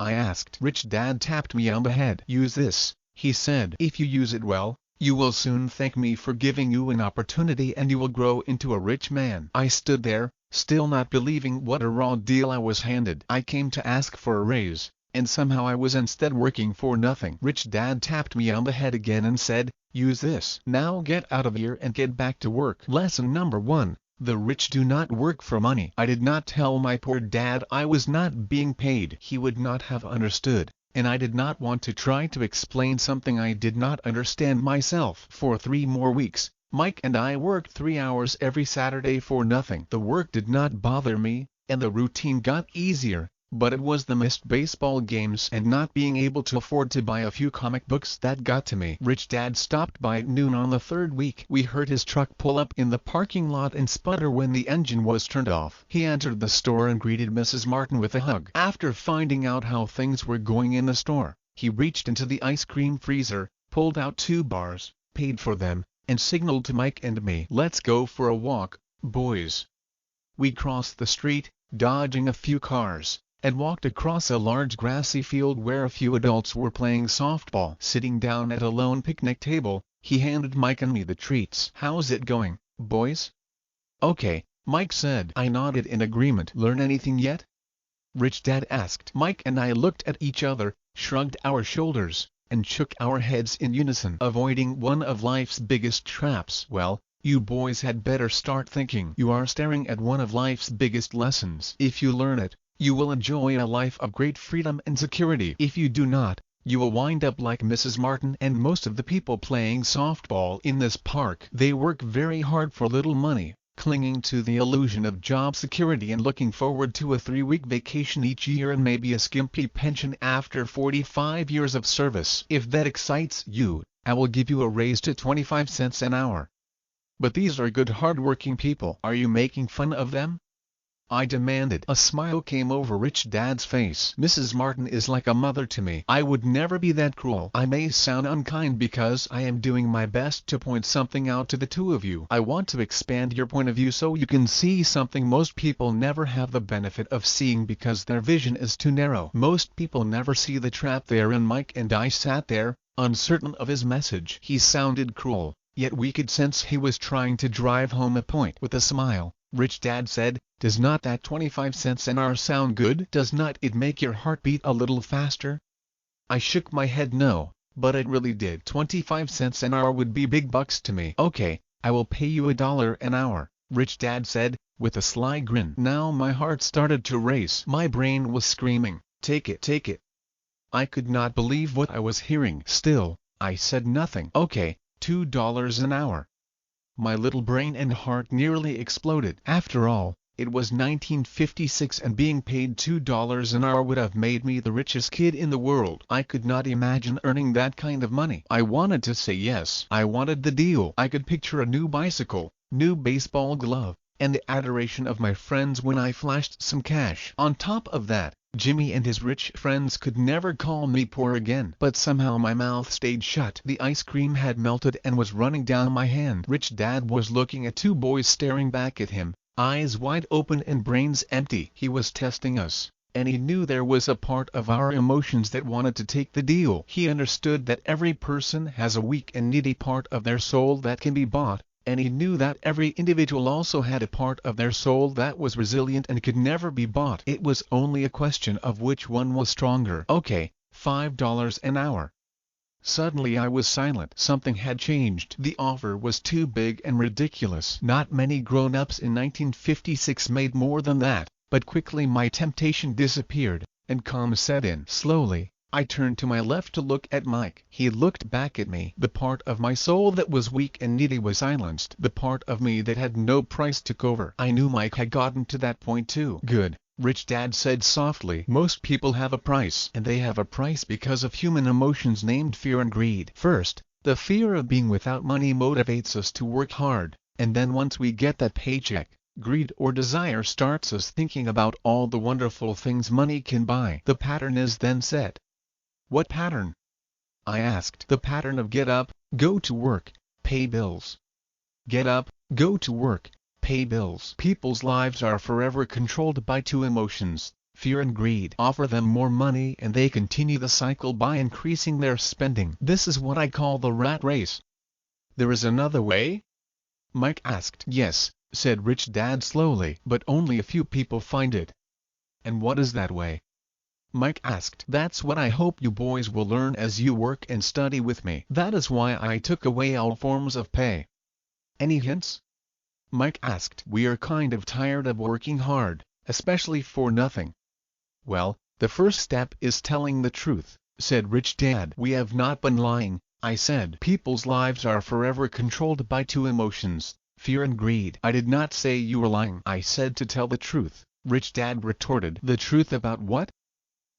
I asked. Rich Dad tapped me on the head. Use this, he said. If you use it well, you will soon thank me for giving you an opportunity and you will grow into a rich man. I stood there, still not believing what a raw deal I was handed. I came to ask for a raise, and somehow I was instead working for nothing. Rich Dad tapped me on the head again and said, use this. Now get out of here and get back to work. Lesson number 1. The rich do not work for money. I did not tell my poor dad I was not being paid. He would not have understood, and I did not want to try to explain something I did not understand myself. For 3 more weeks, Mike and I worked 3 hours every Saturday for nothing. The work did not bother me, and the routine got easier, but it was the missed baseball games and not being able to afford to buy a few comic books that got to me. Rich Dad stopped by at noon on the 3rd week. We heard his truck pull up in the parking lot and sputter when the engine was turned off. He entered the store and greeted Mrs. Martin with a hug. After finding out how things were going in the store, he reached into the ice cream freezer, pulled out 2 bars, paid for them, and signaled to Mike and me. Let's go for a walk, boys. We crossed the street, dodging a few cars, and walked across a large grassy field where a few adults were playing softball. Sitting down at a lone picnic table, he handed Mike and me the treats. How's it going, boys? Okay, Mike said. I nodded in agreement. Learn anything yet? Rich Dad asked. Mike and I looked at each other, shrugged our shoulders, and shook our heads in unison, avoiding one of life's biggest traps. Well, you boys had better start thinking. You are staring at one of life's biggest lessons. If you learn it, you will enjoy a life of great freedom and security. If you do not, you will wind up like Mrs. Martin and most of the people playing softball in this park. They work very hard for little money, clinging to the illusion of job security and looking forward to a 3-week vacation each year and maybe a skimpy pension after 45 years of service. If that excites you, I will give you a raise to 25 cents an hour. But these are good hard-working people. Are you making fun of them? I demanded. A smile came over Rich Dad's face. Mrs. Martin is like a mother to me. I would never be that cruel. I may sound unkind because I am doing my best to point something out to the two of you. I want to expand your point of view so you can see something most people never have the benefit of seeing because their vision is too narrow. Most people never see the trap they're in. Mike and I sat there, uncertain of his message. He sounded cruel, yet we could sense he was trying to drive home a point. With a smile, Rich Dad said, "Does not that 25 cents an hour sound good? Does not it make your heart beat a little faster?" I shook my head no, but it really did. 25 cents an hour would be big bucks to me. "Okay, I will pay you $1 an hour," Rich Dad said, with a sly grin. Now my heart started to race. My brain was screaming, "Take it, take it." I could not believe what I was hearing. Still, I said nothing. "Okay, $2 an hour." My little brain and heart nearly exploded. After all, it was 1956 and being paid $2 an hour would have made me the richest kid in the world. I could not imagine earning that kind of money. I wanted to say yes. I wanted the deal. I could picture a new bicycle, new baseball glove, and the adoration of my friends when I flashed some cash. On top of that, Jimmy and his rich friends could never call me poor again. But somehow my mouth stayed shut. The ice cream had melted and was running down my hand. Rich Dad was looking at two boys staring back at him, eyes wide open and brains empty. He was testing us, and he knew there was a part of our emotions that wanted to take the deal. He understood that every person has a weak and needy part of their soul that can be bought, and he knew that every individual also had a part of their soul that was resilient and could never be bought. It was only a question of which one was stronger. "Okay, $5 an hour." Suddenly I was silent. Something had changed. The offer was too big and ridiculous. Not many grown-ups in 1956 made more than that, but quickly my temptation disappeared, and calm set in. Slowly, I turned to my left to look at Mike. He looked back at me. The part of my soul that was weak and needy was silenced. The part of me that had no price took over. I knew Mike had gotten to that point too. "Good," Rich Dad said softly. "Most people have a price, and they have a price because of human emotions named fear and greed. First, the fear of being without money motivates us to work hard, and then once we get that paycheck, greed or desire starts us thinking about all the wonderful things money can buy. The pattern is then set." "What pattern?" I asked. "The pattern of get up, go to work, pay bills. Get up, go to work, pay bills." People's lives are forever controlled by two emotions, fear and greed. Offer them more money and they continue the cycle by increasing their spending. This is what I call the rat race. "There is another way?" Mike asked. "Yes," said Rich Dad slowly, "but only a few people find it." "And what is that way?" Mike asked. "That's what I hope you boys will learn as you work and study with me. That is why I took away all forms of pay." "Any hints?" Mike asked. "We are kind of tired of working hard, especially for nothing." "Well, the first step is telling the truth," said Rich Dad. "We have not been lying," I said. "People's lives are forever controlled by two emotions, fear and greed." "I did not say you were lying. I said to tell the truth," Rich Dad retorted. "The truth about what?"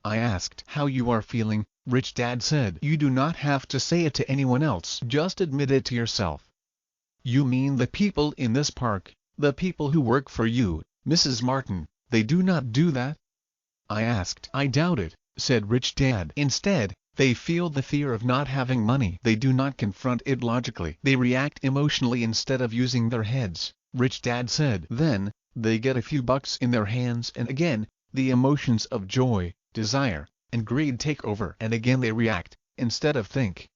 I asked. "How you are feeling," Rich Dad said. "You do not have to say it to anyone else. Just admit it to yourself." "You mean the people in this park, the people who work for you, Mrs. Martin, they do not do that?" I asked. "I doubt it," said Rich Dad. "Instead, they feel the fear of not having money. They do not confront it logically. They react emotionally instead of using their heads," Rich Dad said. "Then, they get a few bucks in their hands and again, the emotions of joy, desire, and greed take over and again they react, instead of think.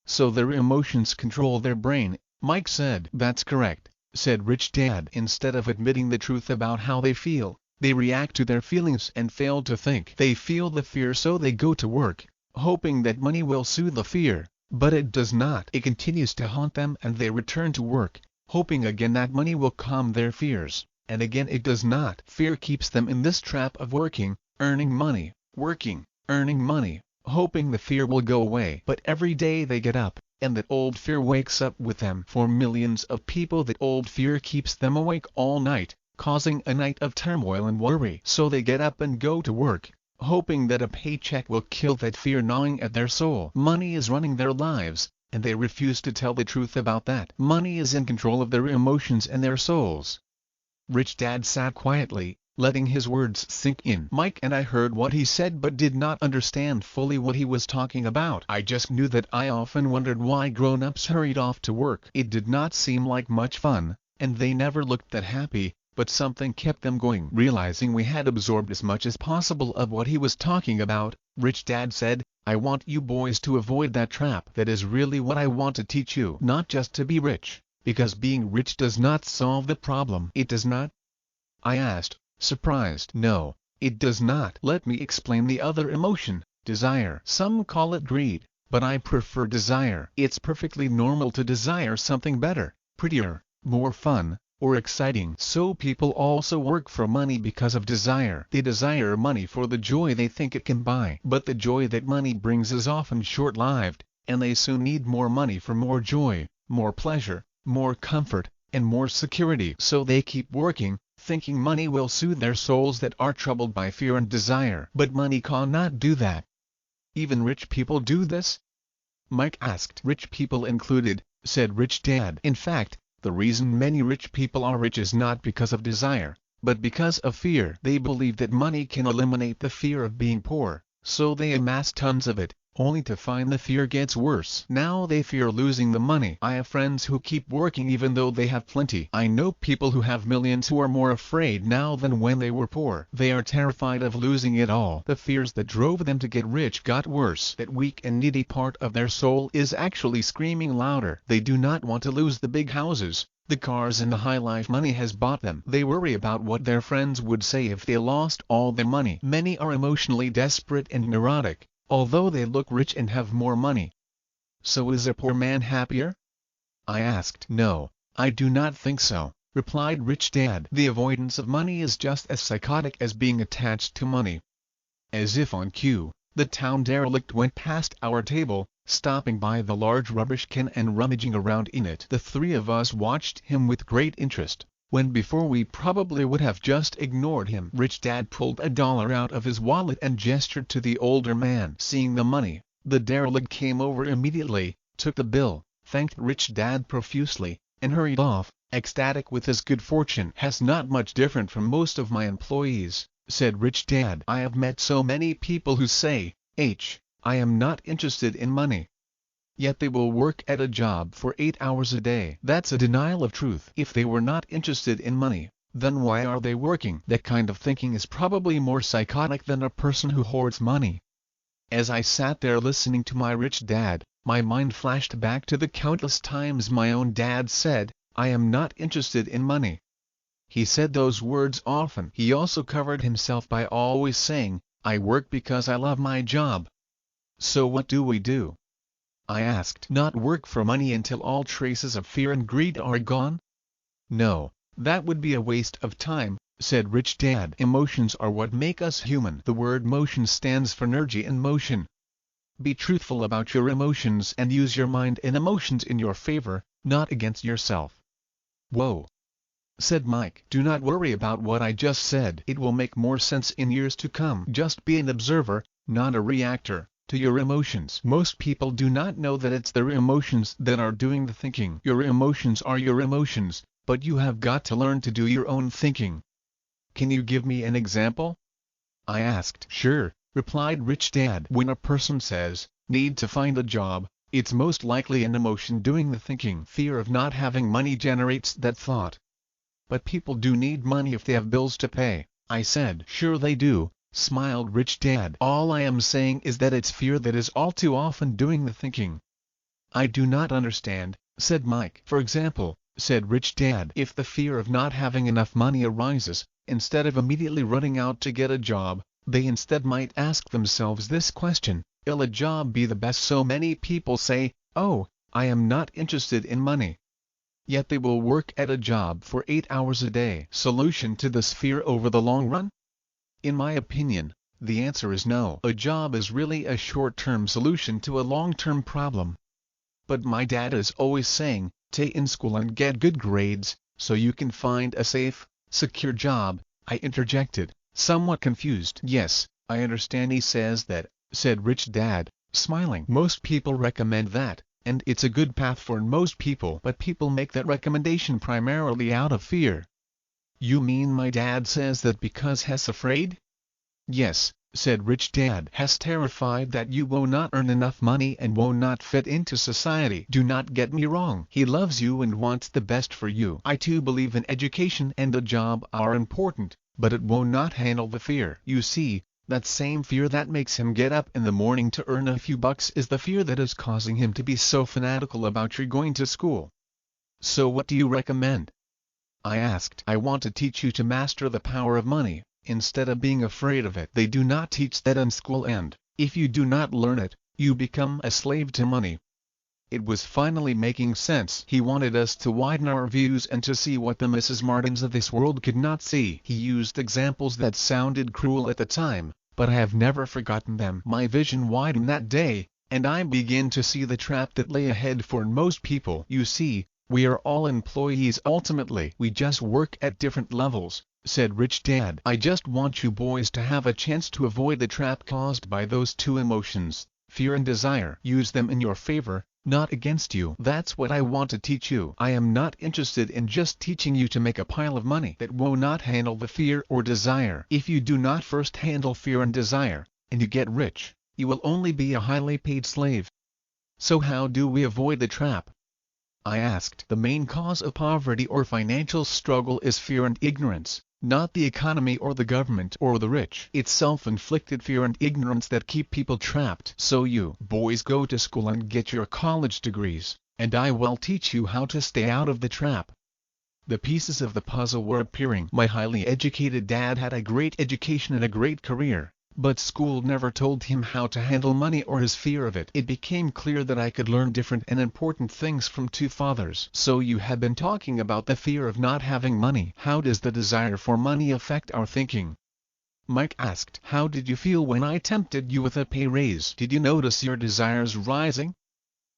So their emotions control their brain," Mike said. "That's correct," said Rich Dad. "Instead of admitting the truth about how they feel, they react to their feelings and fail to think. They feel the fear so they go to work, hoping that money will soothe the fear, but it does not. It continues to haunt them and they return to work, hoping again that money will calm their fears, and again it does not. Fear keeps them in this trap of working, earning money, working, earning money, hoping the fear will go away. But every day they get up, and that old fear wakes up with them. For millions of people that old fear keeps them awake all night, causing a night of turmoil and worry. So they get up and go to work, hoping that a paycheck will kill that fear gnawing at their soul. Money is running their lives, and they refuse to tell the truth about that. Money is in control of their emotions and their souls." Rich Dad sat quietly, letting his words sink in. Mike and I heard what he said but did not understand fully what he was talking about. I just knew that I often wondered why grown-ups hurried off to work. It did not seem like much fun, and they never looked that happy, but something kept them going. Realizing we had absorbed as much as possible of what he was talking about, Rich Dad said, "I want you boys to avoid that trap. That is really what I want to teach you. Not just to be rich, because being rich does not solve the problem." "It does not?" I asked, surprised. "No, it does not. Let me explain the other emotion, desire. Some call it greed, but I prefer desire. It's perfectly normal to desire something better, prettier, more fun, or exciting. So people also work for money because of desire. They desire money for the joy they think it can buy. But the joy that money brings is often short-lived, and they soon need more money for more joy, more pleasure, more comfort, and more security. So they keep working, thinking money will soothe their souls that are troubled by fear and desire. But money cannot do that." "Even rich people do this?" Mike asked. "Rich people included," said Rich Dad. "In fact, the reason many rich people are rich is not because of desire, but because of fear. They believe that money can eliminate the fear of being poor, so they amass tons of it, only to find the fear gets worse. Now they fear losing the money. I have friends who keep working even though they have plenty. I know people who have millions who are more afraid now than when they were poor. They are terrified of losing it all. The fears that drove them to get rich got worse. That weak and needy part of their soul is actually screaming louder. They do not want to lose the big houses, the cars and the high life money has bought them. They worry about what their friends would say if they lost all their money. Many are emotionally desperate and neurotic, although they look rich and have more money." "So is a poor man happier?" I asked. "No, I do not think so," replied Rich Dad. "The avoidance of money is just as psychotic as being attached to money." As if on cue, the town derelict went past our table, stopping by the large rubbish can and rummaging around in it. The three of us watched him with great interest, when before we probably would have just ignored him. Rich Dad pulled $1 out of his wallet and gestured to the older man. Seeing the money, the derelict came over immediately, took the bill, thanked Rich Dad profusely, and hurried off, ecstatic with his good fortune. "Has not much different from most of my employees," said Rich Dad. "I have met so many people who say, I am not interested in money. Yet they will work at a job for 8 hours a day. That's a denial of truth. If they were not interested in money, then why are they working?" That kind of thinking is probably more psychotic than a person who hoards money. As I sat there listening to my Rich Dad, my mind flashed back to the countless times my own dad said, "I am not interested in money." He said those words often. He also covered himself by always saying, "I work because I love my job." "So what do we do?" I asked. "Not work for money until all traces of fear and greed are gone?" "No, that would be a waste of time," said Rich Dad. "Emotions are what make us human." The word motion stands for energy and motion. Be truthful about your emotions and use your mind and emotions in your favor, not against yourself. "Whoa," said Mike. "Do not worry about what I just said. It will make more sense in years to come. Just be an observer, not a reactor, to your emotions." Most people do not know that it's their emotions that are doing the thinking. Your emotions are your emotions, but you have got to learn to do your own thinking. "Can you give me an example?" I asked. "Sure," replied Rich Dad. "When a person says, need to find a job, it's most likely an emotion doing the thinking. Fear of not having money generates that thought." "But people do need money if they have bills to pay," I said. "Sure they do," smiled Rich Dad. "All I am saying is that it's fear that is all too often doing the thinking." "I do not understand," said Mike. "For example," said Rich Dad, "if the fear of not having enough money arises, instead of immediately running out to get a job, they instead might ask themselves this question, will a job be the best? So many people say, oh, I am not interested in money. Yet they will work at a job for 8 hours a day. Solution to this fear over the long run? In my opinion, the answer is no. A job is really a short-term solution to a long-term problem. But my dad is always saying, stay in school and get good grades, so you can find a safe, secure job, I interjected, somewhat confused. Yes, I understand he says that, said Rich Dad, smiling. Most people recommend that, and it's a good path for most people. But people make that recommendation primarily out of fear. You mean my dad says that because he's afraid? Yes, said Rich Dad. He's terrified that you will not earn enough money and will not fit into society. Do not get me wrong. He loves you and wants the best for you. I too believe in education and a job are important, but it will not handle the fear. You see, that same fear that makes him get up in the morning to earn a few bucks is the fear that is causing him to be so fanatical about your going to school. So what do you recommend? I asked. I want to teach you to master the power of money, instead of being afraid of it. They do not teach that in school, and, if you do not learn it, you become a slave to money. It was finally making sense. He wanted us to widen our views and to see what the Mrs. Martins of this world could not see. He used examples that sounded cruel at the time, but I have never forgotten them. My vision widened that day, and I began to see the trap that lay ahead for most people. You see, we are all employees ultimately. We just work at different levels, said Rich Dad. I just want you boys to have a chance to avoid the trap caused by those two emotions, fear and desire. Use them in your favor, not against you. That's what I want to teach you. I am not interested in just teaching you to make a pile of money that will not handle the fear or desire. If you do not first handle fear and desire, and you get rich, you will only be a highly paid slave. So how do we avoid the trap? I asked. The main cause of poverty or financial struggle is fear and ignorance, not the economy or the government or the rich. It's self-inflicted fear and ignorance that keep people trapped. So you boys go to school and get your college degrees, and I will teach you how to stay out of the trap. The pieces of the puzzle were appearing. My highly educated dad had a great education and a great career, but school never told him how to handle money or his fear of it. It became clear that I could learn different and important things from two fathers. So you have been talking about the fear of not having money. How does the desire for money affect our thinking? Mike asked. How did you feel when I tempted you with a pay raise? Did you notice your desires rising?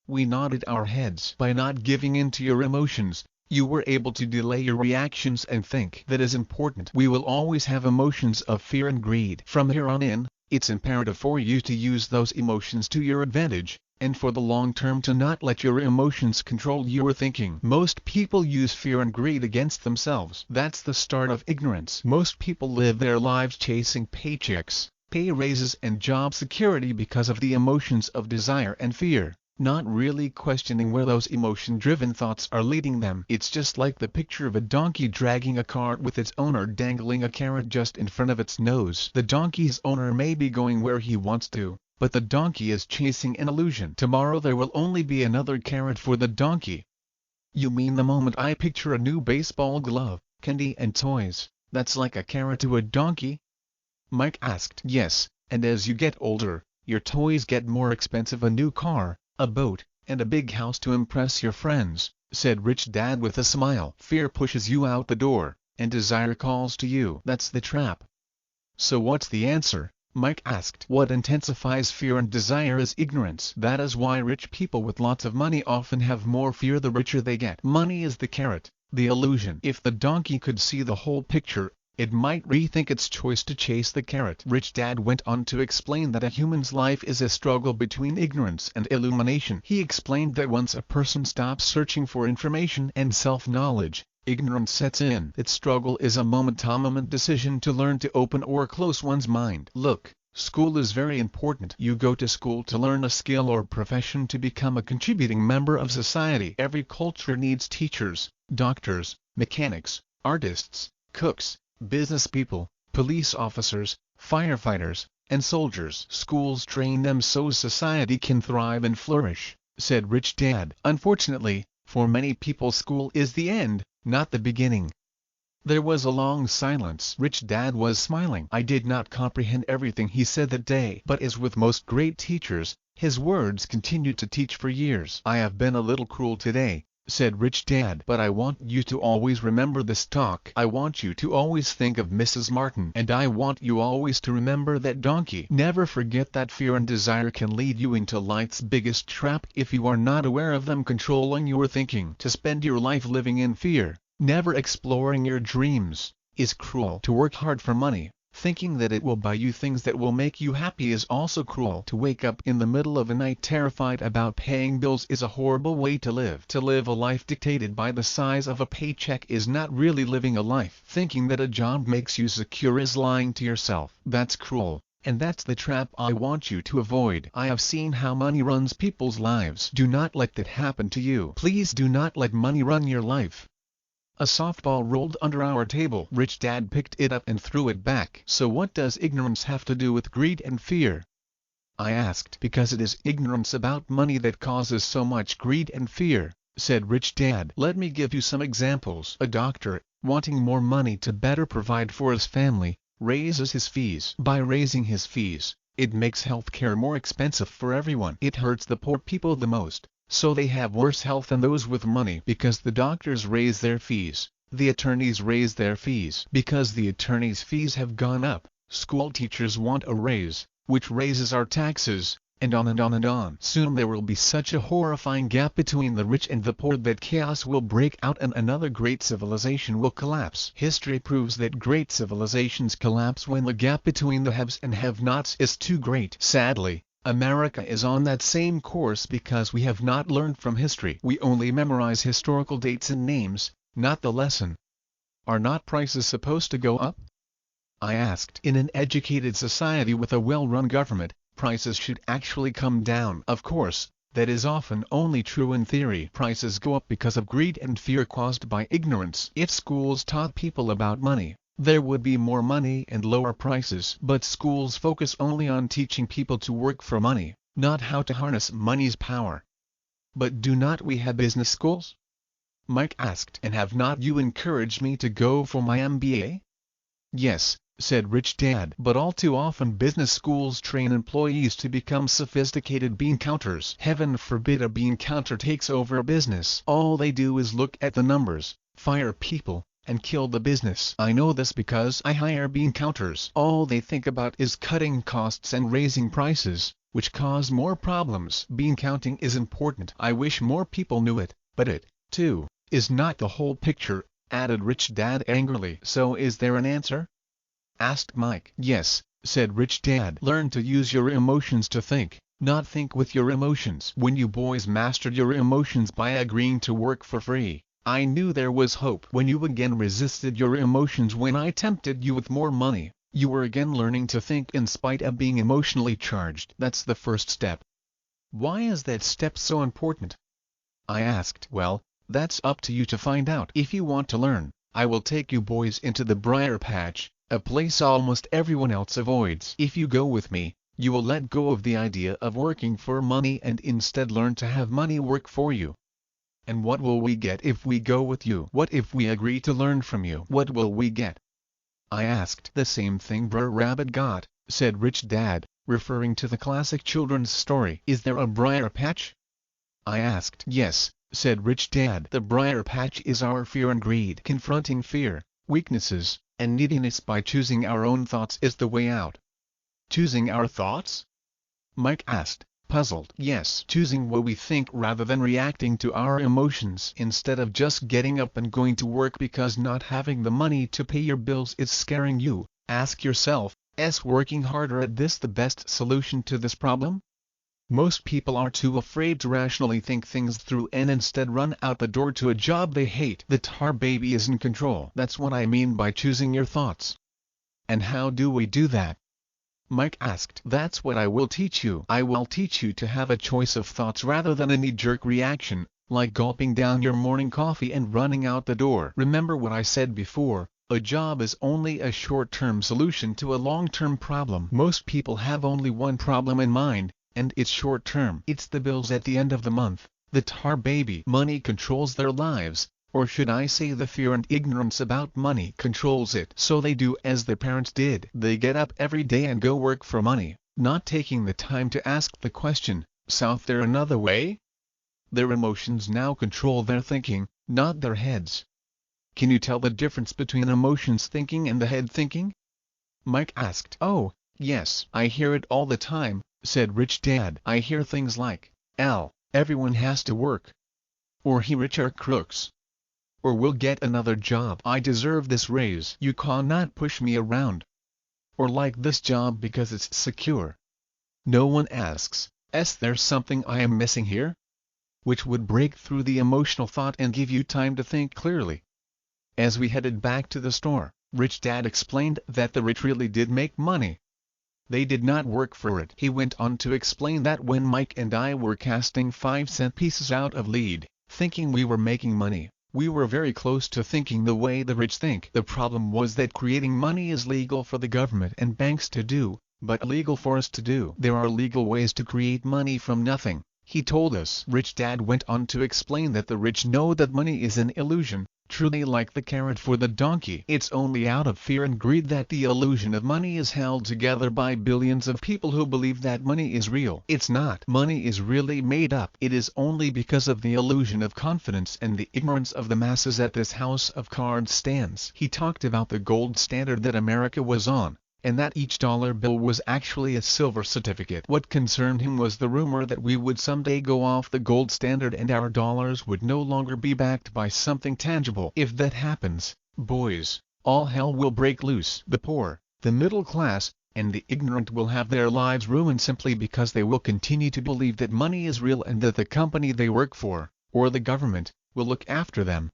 We nodded our heads. By not giving in to your emotions, you were able to delay your reactions and think. That is important. We will always have emotions of fear and greed. From here on in, it's imperative for you to use those emotions to your advantage, and for the long term to not let your emotions control your thinking. Most people use fear and greed against themselves. That's the start of ignorance. Most people live their lives chasing paychecks, pay raises and job security because of the emotions of desire and fear, not really questioning where those emotion-driven thoughts are leading them. It's just like the picture of a donkey dragging a cart with its owner dangling a carrot just in front of its nose. The donkey's owner may be going where he wants to, but the donkey is chasing an illusion. Tomorrow there will only be another carrot for the donkey. You mean the moment I picture a new baseball glove, candy and toys, that's like a carrot to a donkey? Mike asked. Yes, and as you get older, your toys get more expensive. A new car, a boat, and a big house to impress your friends, said Rich Dad with a smile. Fear pushes you out the door, and desire calls to you. That's the trap. So what's the answer? Mike asked. What intensifies fear and desire is ignorance. That is why rich people with lots of money often have more fear the richer they get. Money is the carrot, the illusion. If the donkey could see the whole picture, it might rethink its choice to chase the carrot. Rich Dad went on to explain that a human's life is a struggle between ignorance and illumination. He explained that once a person stops searching for information and self-knowledge, ignorance sets in. Its struggle is a moment-to-moment decision to learn to open or close one's mind. Look, school is very important. You go to school to learn a skill or profession to become a contributing member of society. Every culture needs teachers, doctors, mechanics, artists, cooks, business people, police officers, firefighters, and soldiers. Schools train them so society can thrive and flourish, said Rich Dad. Unfortunately, for many people school is the end, not the beginning. There was a long silence. Rich Dad was smiling. I did not comprehend everything he said that day, but as with most great teachers, his words continued to teach for years. I have been a little cruel today, said Rich Dad, but I want you to always remember this talk. I want you to always think of Mrs. Martin, and I want you always to remember that donkey. Never forget that fear and desire can lead you into life's biggest trap if you are not aware of them controlling your thinking. To spend your life living in fear, never exploring your dreams, is cruel. To work hard for money, Thinking that it will buy you things that will make you happy is also cruel. To wake up in the middle of the night terrified about paying bills is a horrible way to live. To live a life dictated by the size of a paycheck is not really living a life. Thinking that a job makes you secure is lying to yourself. That's cruel. And that's the trap I want you to avoid. I have seen how money runs people's lives. Do not let that happen to you. Please do not let money run your life. A softball rolled under our table. Rich Dad picked it up and threw it back. So what does ignorance have to do with greed and fear? I asked. Because it is ignorance about money that causes so much greed and fear, said Rich Dad. Let me give you some examples. A doctor, wanting more money to better provide for his family, raises his fees. By raising his fees, it makes healthcare more expensive for everyone. It hurts the poor people the most, so they have worse health than those with money. Because the doctors raise their fees, the attorneys raise their fees. Because the attorneys' fees have gone up, school teachers want a raise, which raises our taxes, and on and on and on. Soon there will be such a horrifying gap between the rich and the poor that chaos will break out and another great civilization will collapse. History proves that great civilizations collapse when the gap between the haves and have-nots is too great. Sadly, America is on that same course because we have not learned from history. We only memorize historical dates and names, not the lesson. Are not prices supposed to go up? I asked. In an educated society with a well-run government, prices should actually come down. Of course, that is often only true in theory. Prices go up because of greed and fear caused by ignorance. If schools taught people about money, there would be more money and lower prices. But schools focus only on teaching people to work for money, not how to harness money's power. But do not we have business schools? Mike asked. And have not you encouraged me to go for my MBA? Yes, said Rich Dad. But all too often business schools train employees to become sophisticated bean counters. Heaven forbid a bean counter takes over a business. All they do is look at the numbers, fire people, and kill the business. I know this because I hire bean counters. All they think about is cutting costs and raising prices, which cause more problems. Bean counting is important. I wish more people knew it, but it, too, is not the whole picture, added Rich Dad angrily. So is there an answer? Asked Mike. Yes, said Rich Dad. Learn to use your emotions to think, not think with your emotions. When you boys mastered your emotions by agreeing to work for free, I knew there was hope. When you again resisted your emotions when I tempted you with more money, you were again learning to think in spite of being emotionally charged. That's the first step. Why is that step so important? I asked. Well, that's up to you to find out. If you want to learn, I will take you boys into the Briar Patch, a place almost everyone else avoids. If you go with me, you will let go of the idea of working for money and instead learn to have money work for you. And what will we get if we go with you? What if we agree to learn from you? What will we get? I asked. The same thing Brer Rabbit got, said Rich Dad, referring to the classic children's story. Is there a Briar Patch? I asked. Yes, said Rich Dad. The Briar Patch is our fear and greed. Confronting fear, weaknesses, and neediness by choosing our own thoughts is the way out. Choosing our thoughts? Mike asked, puzzled. Yes, choosing what we think rather than reacting to our emotions. Instead of just getting up and going to work because not having the money to pay your bills is scaring you, ask yourself, is working harder at this the best solution to this problem? Most people are too afraid to rationally think things through and instead run out the door to a job they hate. The tar baby is in control. That's what I mean by choosing your thoughts. And how do we do that? Mike asked. That's what I will teach you. I will teach you to have a choice of thoughts rather than a knee-jerk reaction, like gulping down your morning coffee and running out the door. Remember what I said before, a job is only a short-term solution to a long-term problem. Most people have only one problem in mind, and it's short-term. It's the bills at the end of the month. The tar baby. Money controls their lives, or should I say the fear and ignorance about money controls it. So they do as their parents did. They get up every day and go work for money, not taking the time to ask the question, "South there another way?" Their emotions now control their thinking, not their heads. Can you tell the difference between emotions thinking and the head thinking? Mike asked. Oh, yes. I hear it all the time, said Rich Dad. I hear things like, everyone has to work. Or he rich are crooks. Or we'll get another job. I deserve this raise. You cannot push me around. or like this job because it's secure. No one asks, is there something I am missing here? Which would break through the emotional thought and give you time to think clearly. As we headed back to the store, Rich Dad explained that the rich really did make money. They did not work for it. He went on to explain that when Mike and I were casting 5-cent pieces out of lead, thinking we were making money, we were very close to thinking the way the rich think. The problem was that creating money is legal for the government and banks to do, but illegal for us to do. There are legal ways to create money from nothing, he told us. Rich Dad went on to explain that the rich know that money is an illusion, truly like the carrot for the donkey. It's only out of fear and greed that the illusion of money is held together by billions of people who believe that money is real. It's not. Money is really made up. It is only because of the illusion of confidence and the ignorance of the masses that this house of cards stands. He talked about the gold standard that America was on, and that each dollar bill was actually a silver certificate. What concerned him was the rumor that we would someday go off the gold standard and our dollars would no longer be backed by something tangible. If that happens, boys, all hell will break loose. The poor, the middle class, and the ignorant will have their lives ruined simply because they will continue to believe that money is real and that the company they work for, or the government, will look after them.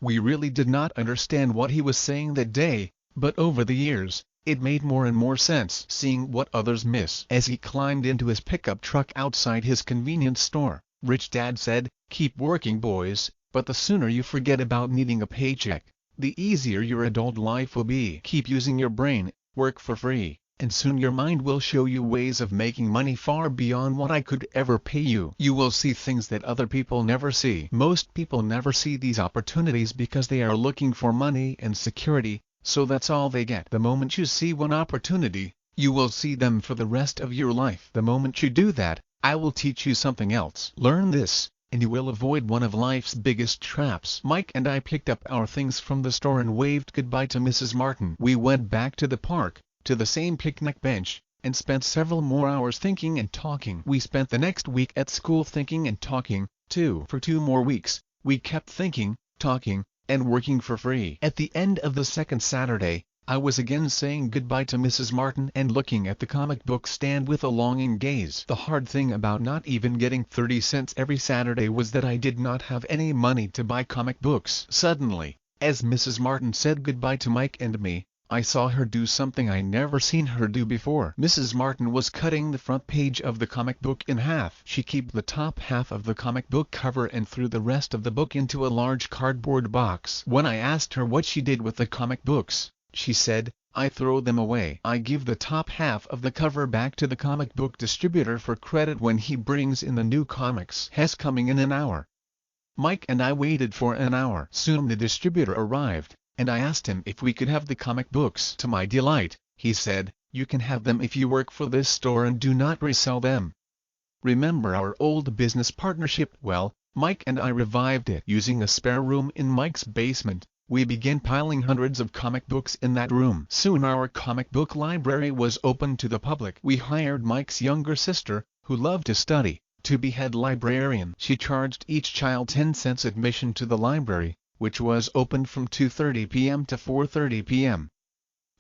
We really did not understand what he was saying that day, but over the years, it made more and more sense. Seeing what others miss. As he climbed into his pickup truck outside his convenience store, Rich Dad said, "Keep working, boys, but the sooner you forget about needing a paycheck, the easier your adult life will be. Keep using your brain, work for free, and soon your mind will show you ways of making money far beyond what I could ever pay you. You will see things that other people never see." Most people never see these opportunities because they are looking for money and security, so that's all they get. The moment you see one opportunity, you will see them for the rest of your life. The moment you do that, I will teach you something else. Learn this, and you will avoid one of life's biggest traps. Mike and I picked up our things from the store and waved goodbye to Mrs. Martin. We went back to the park, to the same picnic bench, and spent several more hours thinking and talking. We spent the next week at school thinking and talking, too. For 2 more weeks, we kept thinking, talking, and working for free. At the end of the second Saturday, I was again saying goodbye to Mrs. Martin and looking at the comic book stand with a longing gaze. The hard thing about not even getting 30 cents every Saturday was that I did not have any money to buy comic books. Suddenly, as Mrs. Martin said goodbye to Mike and me, I saw her do something I never seen her do before. Mrs. Martin was cutting the front page of the comic book in half. She kept the top half of the comic book cover and threw the rest of the book into a large cardboard box. When I asked her what she did with the comic books, she said, "I throw them away. I give the top half of the cover back to the comic book distributor for credit when he brings in the new comics. He's coming in an hour." Mike and I waited for an hour. Soon the distributor arrived, and I asked him if we could have the comic books. To my delight, he said, "You can have them if you work for this store and do not resell them." Remember our old business partnership? Well, Mike and I revived it. Using a spare room in Mike's basement, we began piling hundreds of comic books in that room. Soon our comic book library was open to the public. We hired Mike's younger sister, who loved to study, to be head librarian. She charged each child 10 cents admission to the library, which was open from 2:30 p.m. to 4:30 p.m.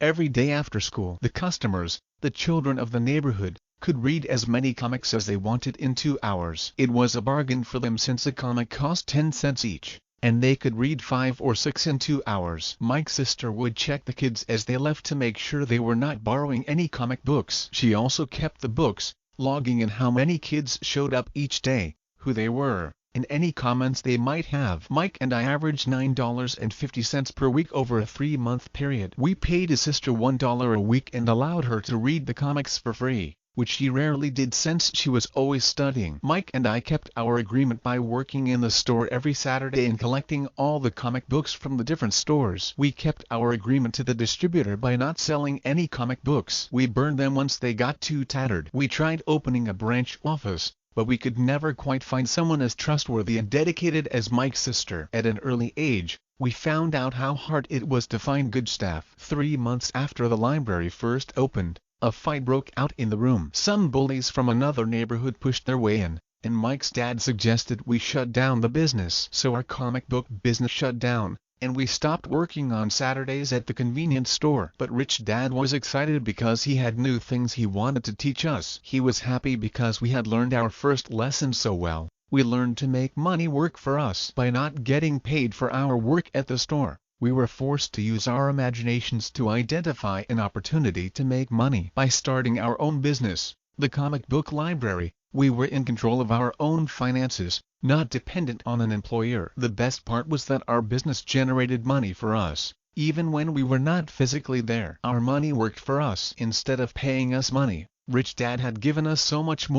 Every day after school. The customers, the children of the neighborhood, could read as many comics as they wanted in 2 hours. It was a bargain for them since a comic cost 10 cents each, and they could read 5 or 6 in 2 hours. Mike's sister would check the kids as they left to make sure they were not borrowing any comic books. She also kept the books, logging in how many kids showed up each day, who they were, and any comments they might have. Mike and I averaged $9.50 per week over a 3-month period. We paid his sister $1 a week and allowed her to read the comics for free, which she rarely did since she was always studying. Mike and I kept our agreement by working in the store every Saturday and collecting all the comic books from the different stores. We kept our agreement to the distributor by not selling any comic books. We burned them once they got too tattered. We tried opening a branch office, but we could never quite find someone as trustworthy and dedicated as Mike's sister. At an early age, we found out how hard it was to find good staff. 3 months after the library first opened, a fight broke out in the room. Some bullies from another neighborhood pushed their way in, and Mike's dad suggested we shut down the business. So our comic book business shut down, and we stopped working on Saturdays at the convenience store. But Rich Dad was excited because he had new things he wanted to teach us. He was happy because we had learned our first lesson so well. We learned to make money work for us by not getting paid for our work at the store. We were forced to use our imaginations to identify an opportunity to make money by starting our own business, the comic book library. We were in control of our own finances, not dependent on an employer. The best part was that our business generated money for us, even when we were not physically there. Our money worked for us instead of paying us money. Rich Dad had given us so much more.